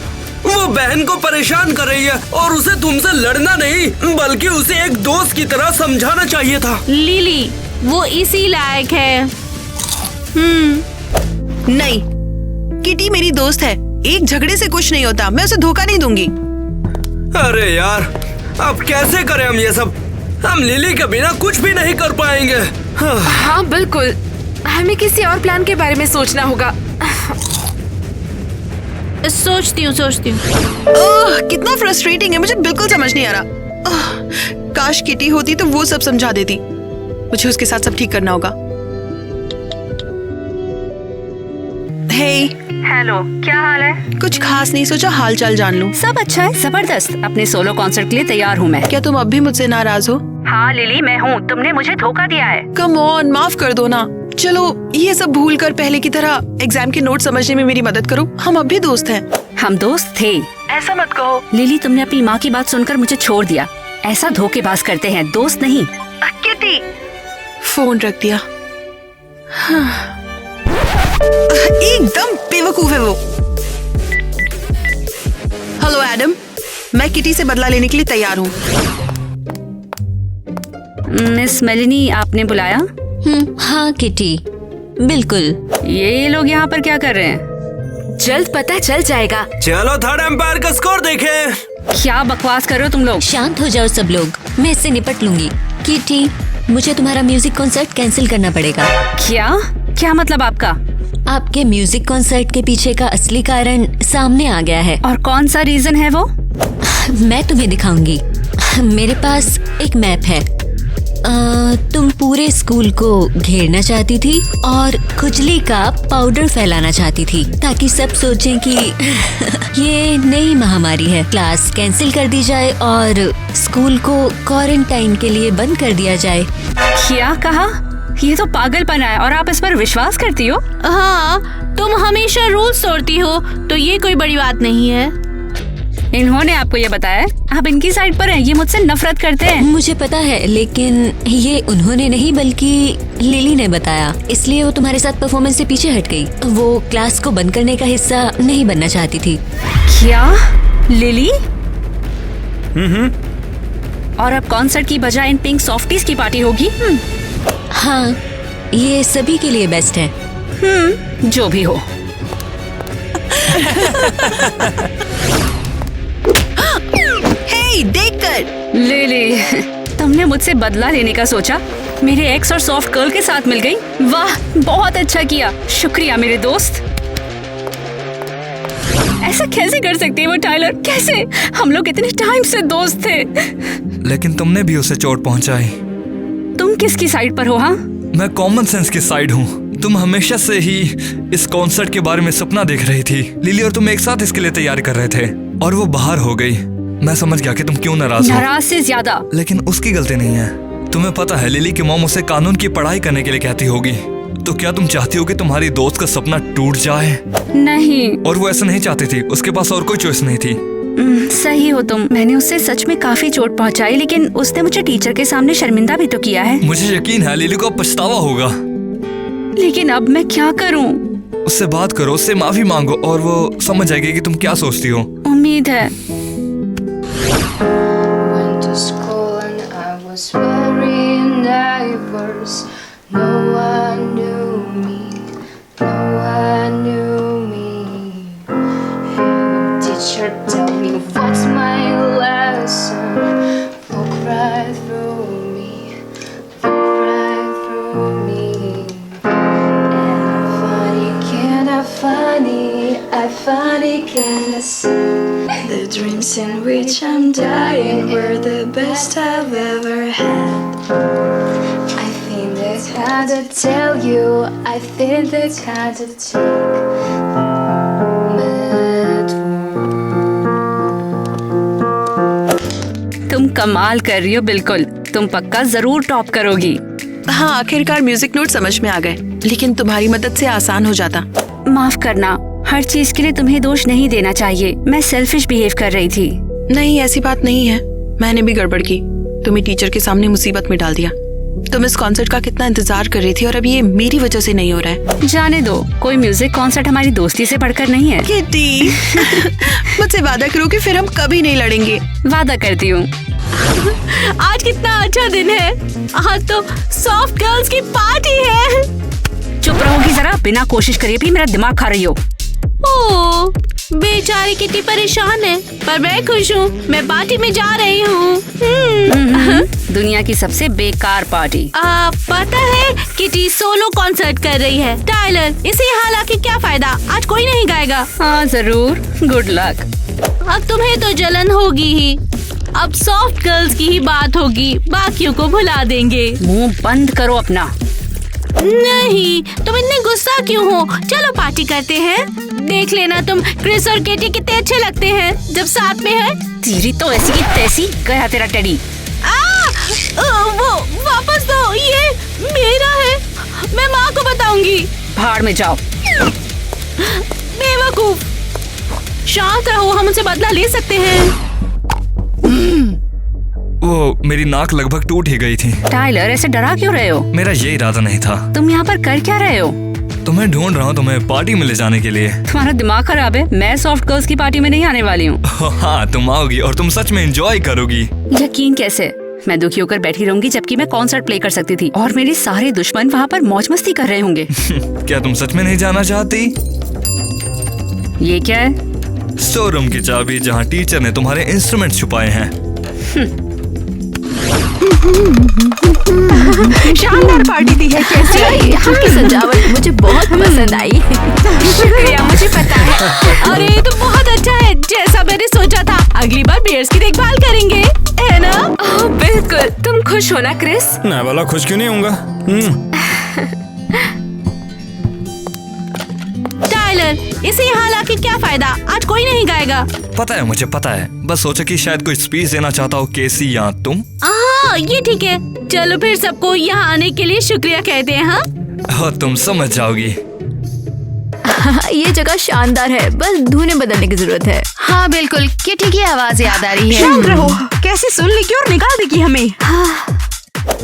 S1: वो बहन को परेशान कर रही है और उसे तुमसे लड़ना नहीं बल्कि उसे एक दोस्त की तरह समझाना चाहिए था।
S3: लिली, वो इसी लायक है।
S2: नहीं, किटी मेरी दोस्त है। एक झगड़े से कुछ नहीं होता। मैं उसे धोखा नहीं दूंगी।
S1: अरे यार, अब कैसे करें हम ये सब? हम लिली के बिना कुछ भी नहीं कर पाएंगे।
S6: हाँ बिल्कुल, हमें किसी और प्लान के बारे में सोचना होगा।
S3: सोचती हूँ।
S2: कितना फ्रस्ट्रेटिंग है, मुझे बिल्कुल समझ नहीं आ रहा। काश किटी होती तो वो सब समझा देती। मुझे उसके साथ सब ठीक करना होगा।
S12: हेलो, क्या हाल है?
S2: कुछ खास नहीं, सोचा हाल चाल जान लूं।
S12: सब अच्छा है, जबरदस्त। अपने सोलो कॉन्सर्ट के लिए तैयार हूँ मैं।
S2: क्या तुम अब भी मुझसे नाराज हो?
S12: हाँ लिली, मैं हूँ। तुमने मुझे धोखा दिया है।
S2: कम ऑन, माफ कर दो ना। चलो ये सब भूल कर पहले की तरह एग्जाम के नोट समझने में मेरी मदद करो। हम अब भी दोस्त हैं।
S12: हम दोस्त थे?
S2: ऐसा मत कहो।
S12: लिली, तुमने अपनी माँ की बात सुनकर मुझे छोड़ दिया। ऐसा धोखेबाज करते हैं, दोस्त नहीं।
S2: किटी, फोन रख दिया। एकदम बेवकूफ है वो। हेलो एडम, मैं किटी से बदला लेने के लिए तैयार हूँ।
S12: मिस मेलिनी, आपने बुलाया?
S10: हाँ किटी, बिल्कुल।
S12: ये लोग यहाँ पर क्या कर रहे हैं?
S6: जल्द पता चल जाएगा।
S1: चलो थर्ड एम्पायर का स्कोर देखें।
S12: क्या बकवास कर रहे हो तुम लोग?
S10: शांत हो जाओ सब लोग, मैं इससे निपट लूंगी। किटी, मुझे तुम्हारा म्यूजिक कॉन्सर्ट कैंसिल करना पड़ेगा।
S12: क्या मतलब आपका?
S10: आपके म्यूजिक कॉन्सर्ट के पीछे का असली कारण सामने आ गया है।
S12: और कौन सा रीजन है वो?
S10: मैं तुम्हें दिखाऊंगी। मेरे पास एक मैप है। तुम पूरे स्कूल को घेरना चाहती थी और खुजली का पाउडर फैलाना चाहती थी ताकि सब सोचें कि ये नई महामारी है। क्लास कैंसिल कर दी जाए और स्कूल को क्वारंटाइन के लिए बंद कर दिया जाए।
S12: क्या कहा? ये तो पागलपन है और आप इस पर विश्वास करती हो?
S3: हाँ, तुम हमेशा रूल्स तोड़ती हो, तो ये कोई बड़ी बात नहीं है।
S12: इन्होंने आपको ये बताया? आप इनकी साइड पर हैं, ये मुझसे नफरत करते हैं।
S10: मुझे पता है, लेकिन ये उन्होंने नहीं बल्कि लिली ने बताया, इसलिए वो तुम्हारे साथ परफॉर्मेंस से पीछे हट गई। वो क्लास को बंद करने का हिस्सा नहीं बनना चाहती थी।
S12: क्या? लिली? और अब कॉन्सर्ट की बजाय इन पिंक सॉफ्टीज की पार्टी होगी?
S10: हाँ, ये सभी के लिए बेस्ट है।
S12: जो भी हो।
S2: हे, देखकर।
S12: लिली, तुमने मुझसे बदला लेने का सोचा? मेरे एक्स और सॉफ्ट गर्ल के साथ मिल गई? वाह, बहुत अच्छा किया, शुक्रिया मेरे दोस्त। ऐसा कैसे कर सकती है वो टाइलर? कैसे? हम लोग इतने टाइम से दोस्त थे।
S13: लेकिन तुमने भी उसे चोट पहुंचाई।
S12: तुम किसकी साइड पर हो? हाँ,
S13: मैं कॉमन सेंस की साइड हूँ। तुम हमेशा से ही इस कॉन्सर्ट के बारे में सपना देख रही थी। लिली और तुम एक साथ इसके लिए तैयारी कर रहे थे और वो बाहर हो गई। मैं समझ गया कि तुम क्यों नाराज हो।
S12: नाराज से ज्यादा।
S13: लेकिन उसकी गलती नहीं है। तुम्हें पता है लिली की मॉम उसे कानून की पढ़ाई करने के लिए कहती होगी। तो क्या तुम चाहती हो कि तुम्हारी दोस्त का सपना टूट जाए?
S12: नहीं।
S13: और वो ऐसा नहीं चाहती थी, उसके पास और कोई चॉइस नहीं थी।
S12: सही हो तुम। मैंने उससे सच में काफी चोट पहुंचाई, लेकिन उसने मुझे टीचर के सामने शर्मिंदा भी तो किया है।
S13: मुझे यकीन है लिली को अब पछतावा होगा।
S12: लेकिन अब मैं क्या करूं?
S13: उससे बात करो, उससे माफी मांगो और वो समझ जाएगी कि तुम क्या सोचती हो।
S12: उम्मीद है।
S14: Went to school and I was wearing diapers. No one knew me, no one knew me. And the teacher tell me what's my lesson. Walk right through me, walk right through me. And I find it kinda sad. The dreams in which I'm dying were the best I've ever had. I think that's hard to tell you, I think that's hard to take.
S12: तुम कमाल कर रही हो, बिल्कुल। तुम पक्का जरूर टॉप करोगी।
S2: हाँ, आखिरकार म्यूजिक नोट समझ में आ गए, लेकिन तुम्हारी मदद से आसान हो जाता।
S12: माफ करना, हर चीज के लिए तुम्हें दोष नहीं देना चाहिए। मैं सेल्फिश बिहेव कर रही थी।
S2: नहीं, ऐसी बात नहीं है। मैंने भी गड़बड़ की, तुम्हें टीचर के सामने मुसीबत में डाल दिया। तुम इस कॉन्सर्ट का कितना इंतजार कर रही थी और अब ये मेरी वजह से नहीं हो रहा है।
S12: जाने दो, कोई म्यूजिक कॉन्सर्ट हमारी दोस्ती से बढ़कर नहीं है।
S2: किटी, मुझसे वादा करो कि फिर हम कभी नहीं लड़ेंगे।
S12: वादा करती हूँ।
S3: आज कितना अच्छा दिन है। आज तो सॉफ्ट गर्ल्स की पार्टी है।
S12: चुप रहोगी जरा, बिना कोशिश करिए भी मेरा दिमाग खा रही हो।
S3: ओह, बेचारी किटी परेशान है, पर मैं खुश हूँ। मैं पार्टी में जा रही हूँ।
S12: दुनिया की सबसे बेकार पार्टी।
S3: पता है, किटी सोलो कॉन्सर्ट कर रही है। टाइलर, इसे यहाँ लाके क्या फायदा? आज कोई नहीं गाएगा।
S12: हाँ जरूर, गुड लक।
S3: अब तुम्हें तो जलन होगी ही। अब सॉफ्ट गर्ल्स की ही बात होगी, बाकियों को भुला देंगे।
S12: मुंह बंद करो अपना।
S3: नहीं, तुम इतने गुस्सा क्यों हो? चलो पार्टी करते हैं। देख लेना, तुम क्रिस और केटी कितने अच्छे लगते हैं जब साथ में है।
S12: तेरी तो ऐसी की तैसी, गया तेरा टेडी।
S3: वो वापस दो, ये मेरा है। मैं माँ को बताऊंगी।
S12: भाड़ में जाओ।
S3: बेवकूफ। शांत रहो, हम उनसे बदला ले सकते हैं।
S13: वो मेरी नाक लगभग टूट ही गई थी।
S12: टाइलर, ऐसे डरा क्यों रहे हो?
S13: मेरा ये इरादा नहीं था।
S12: तुम यहाँ पर कर क्या रहे हो?
S13: तुम्हें ढूंढ रहा हूँ, तुम्हें पार्टी में ले जाने के लिए।
S12: तुम्हारा दिमाग खराब है। मैं सॉफ्ट गर्ल्स की पार्टी में नहीं आने वाली हूँ।
S13: हाँ, तुम आओगी और तुम सच में एंजॉय करोगी।
S12: यकीन कैसे? मैं दुखी होकर बैठी रहूंगी जबकि मैं कॉन्सर्ट प्ले कर सकती थी और मेरे सारे दुश्मन वहाँ पर मौज मस्ती कर रहे होंगे।
S13: क्या तुम सच में नहीं जाना चाहती?
S12: ये क्या है?
S13: स्टोर रूम की चाबी, जहाँ टीचर ने तुम्हारे इंस्ट्रूमेंट छुपाए हैं।
S2: शानदार पार्टी दी है। कैसी आई?
S7: यहाँ की सजावट मुझे बहुत पसंद आई।
S3: शुक्रिया, मुझे पता है। अरे तो बहुत अच्छा है, जैसा मैंने सोचा था। अगली बार बियर्स की देखभाल करेंगे, है ना?
S6: बिल्कुल। तुम खुश हो ना क्रिस?
S11: मैं वाला खुश क्यों नहीं होऊंगा?
S3: टाइलर, इसे यहाँ लाके क्या फायदा? आज कोई नहीं गाएगा।
S13: पता है, मुझे पता है। बस सोचा कि शायद कोई स्पीच देना चाहता हो केसी या तुम।
S3: ये ठीक है। चलो फिर सबको यहाँ आने के लिए शुक्रिया कहते हैं। हाँ,
S13: तुम समझ जाओगी।
S7: ये जगह शानदार है, बस धुनें बदलने की जरूरत है।
S2: हाँ बिल्कुल, किटी की आवाज याद आ रही है।
S9: शांत रहो, कैसे सुन लेगी और निकाल देगी हमें।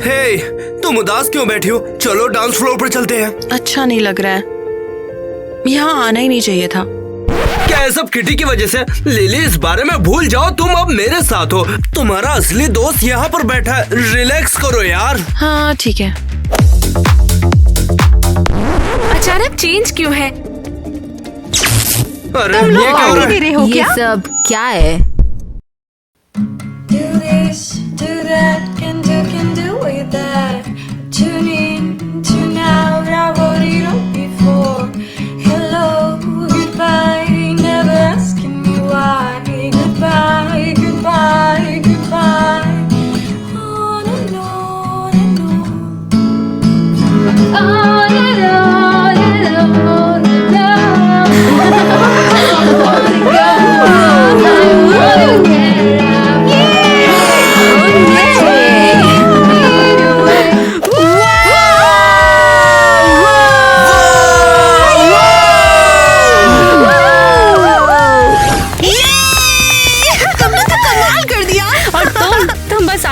S1: हे, तुम उदास क्यों बैठी हो? चलो डांस फ्लोर पर चलते हैं।
S2: अच्छा नहीं लग रहा है, यहाँ आना ही नहीं चाहिए था।
S1: क्या ये सब किटी की वजह से? लिली, इस बारे में भूल जाओ, तुम अब मेरे साथ हो। तुम्हारा असली दोस्त यहाँ पर बैठा है। रिलैक्स करो यार।
S2: हाँ ठीक है।
S6: अचानक चेंज क्यों है?
S1: अरे ये क्या हो रहा है?
S7: ये सब क्या है?
S14: Do this, do that, can do with that. Tune in, tune out, I wrote it up before. Hello, goodbye, never asking me why. Goodbye, goodbye, goodbye. On and on and on. On and on and on and on. I wanna go, I wanna get up. Yeah!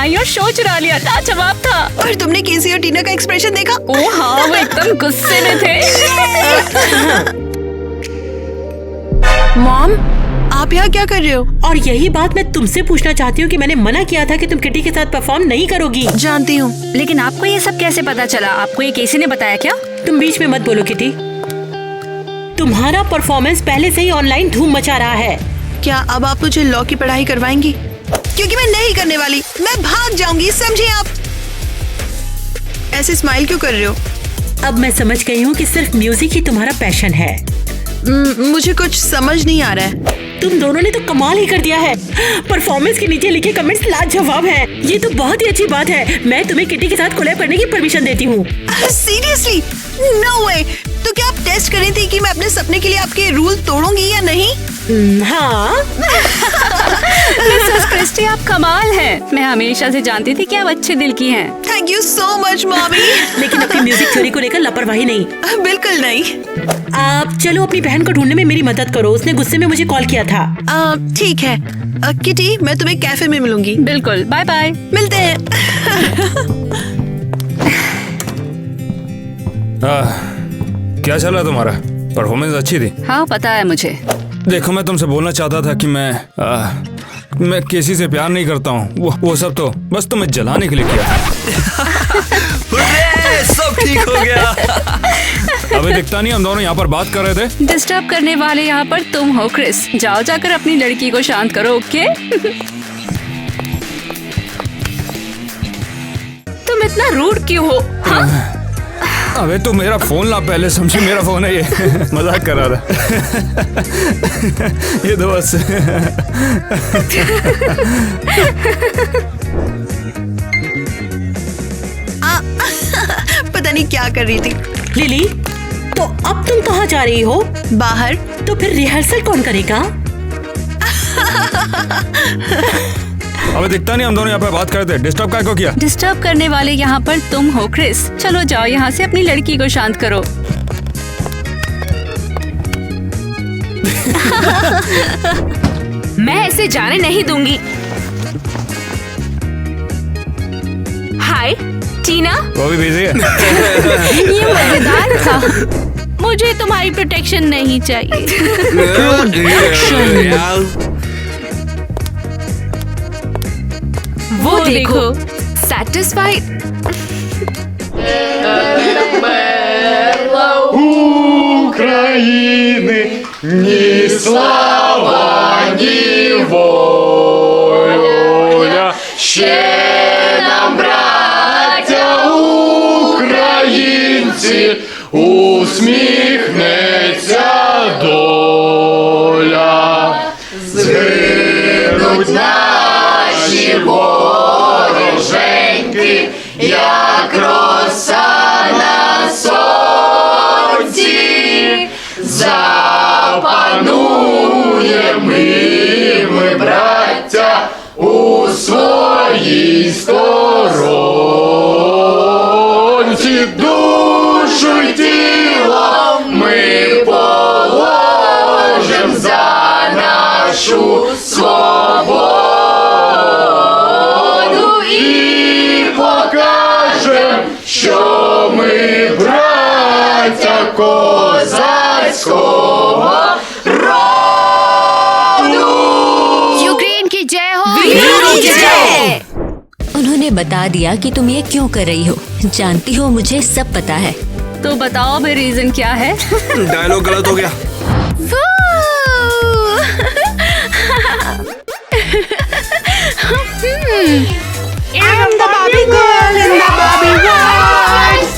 S12: आई और शो चुरा लिया। लाजवाब था।
S2: और तुमने केसी और टीना का एक्सप्रेशन देखा?
S12: ओ हाँ, वो एकदम गुस्से में थे।
S2: मॉम, आप यहाँ क्या कर रहे हो?
S9: और यही बात मैं तुमसे पूछना चाहती हूँ कि मैंने मना किया था कि तुम किटी के साथ परफॉर्म नहीं करोगी।
S2: जानती हूँ।
S12: लेकिन आपको ये सब कैसे पता चला? आपको ये केसी ने बताया क्या?
S9: तुम बीच में मत बोलो किटी। तुम्हारा परफॉर्मेंस पहले से ही ऑनलाइन धूम मचा रहा है।
S2: क्या अब आप मुझे लॉ की पढ़ाई करवाएंगी? क्योंकि मैं नहीं करने वाली, मैं भाग जाऊंगी, समझे आप? ऐसे स्माइल क्यों कर रहे हो?
S9: अब मैं समझ गई हूँ कि सिर्फ म्यूजिक ही तुम्हारा पैशन है।
S2: मुझे कुछ समझ नहीं आ रहा है।
S9: तुम दोनों ने तो कमाल ही कर दिया है। परफॉर्मेंस के नीचे लिखे कमेंट्स लाजवाब हैं। ये तो बहुत ही अच्छी बात है। मैं तुम्हें किटी के साथ कोलैब करने की परमिशन देती हूँ।
S2: सीरियसली? नो वे। तो क्या आप टेस्ट कर रही थी कि मैं अपने सपने के लिए आपके रूल तोड़ूंगी या नहीं?
S9: हाँ।
S12: मिसेस क्रिस्टी, आप कमाल हैं। मैं हमेशा से जानती थी कि आप अच्छे दिल की हैं।
S2: Thank you so much mommy.
S9: लेकिन अपनी म्यूजिक थ्योरी को लेकर लापरवाही नहीं।
S2: बिल्कुल नहीं।
S9: आप चलो अपनी बहन को ढूंढने में मेरी मदद करो। उसने गुस्से में मुझे कॉल किया था।
S2: ठीक है किटी, मैं तुम्हें कैफे में मिलूंगी।
S12: बिल्कुल, बाय बाय।
S2: मिलते हैं।
S11: क्या चला तुम्हारा? परफॉर्मेंस अच्छी थी।
S12: हाँ, पता है मुझे।
S11: देखो, मैं तुमसे बोलना चाहता था कि मैं किसी से प्यार नहीं करता हूँ। वो सब तो बस तुम्हें जलाने के लिए किया।
S1: सब ठीक हो गया।
S11: अबे दिखता नहीं, हम दोनों यहाँ पर बात कर रहे थे।
S12: डिस्टर्ब करने वाले यहाँ पर तुम हो क्रिस। जाओ जाकर अपनी लड़की को शांत करो, ओके?
S6: तुम इतना रूड क्यों हो? हाँ?
S11: अबे तो मेरा फोन ला, पहले समझी मेरा फोन है ये। मजाक कर रहा था। ये तो बस।
S2: पता नहीं क्या कर रही थी।
S9: लिली, तो अब तुम कहाँ जा रही हो?
S2: बाहर।
S9: तो फिर रिहर्सल कौन करेगा?
S11: अबे दिखता नहीं, हम दोनों यहाँ पे बात कर रहे थे। डिस्टर्ब काय को किया?
S12: डिस्टर्ब करने वाले यहाँ पर तुम हो क्रिस। चलो जाओ यहाँ से, अपनी लड़की को शांत करो।
S6: मैं ऐसे जाने नहीं दूंगी। हाय टीना।
S11: वो भी बिजी है।
S12: ये मजेदार था। मुझे तुम्हारी प्रोटेक्शन नहीं चाहिए।
S6: वो देखो, satisfied।
S15: України ні слава, ні воля. Ще нам, браття українці, усміхнеться доля. Згинуть наші вороженьки, як роса на сонці. Запануємо ми, браття, у своїй сторонці. Душу й тіло ми положим за нашу свободу і покажем, що ми браття козацького роду.
S2: यूक्रेन की जय हो।
S6: वीरों की जय।
S10: उन्होंने बता दिया कि तुम ये क्यों कर रही हो। जानती हो, मुझे सब पता है।
S12: तो बताओ भाई, रीजन क्या है?
S1: डायलॉग गलत हो गया।
S14: I'm the Barbie girl in the Barbie world.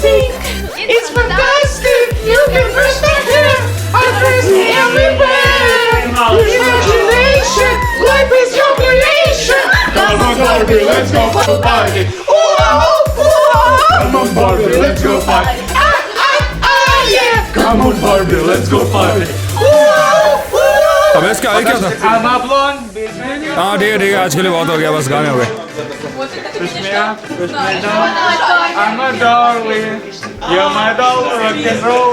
S14: It's fantastic. You can brush my hair. I press everywhere. Congratulations. Life is your creation. Come on, Barbie, let's go for a party. Come on, Barbie, let's go party. Yeah. Come on, Barbie, let's go party.
S11: अबे इसका आगे क्या था? हाँ ठीक है, आज के लिए बहुत हो गया, बस गाने हो गए।
S15: I'm a darling, you're my doll, rock and roll.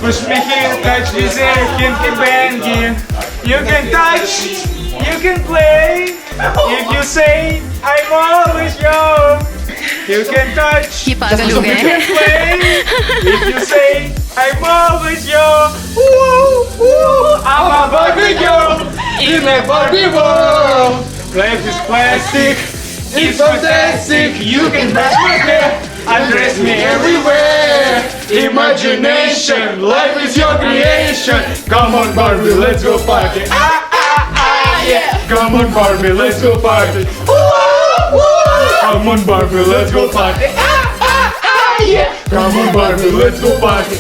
S15: Push me here, touch this air, kinky bangy. You can touch You can play if you say I'm always young. You can touch.
S2: ये पागल हो गए
S15: You can
S2: हैं।
S15: play if you say I'm always young. Woo, woo, I'm a Barbie girl in a Barbie world. Life is plastic. It's fantastic. You can brush my hair, undress me everywhere. Imagination, life is your creation. Come on, Barbie, let's go party. Yeah. Come on, Barbie, let's go party. Come on, Barbie, let's go party. Yeah. Come on, Barbie, let's go party.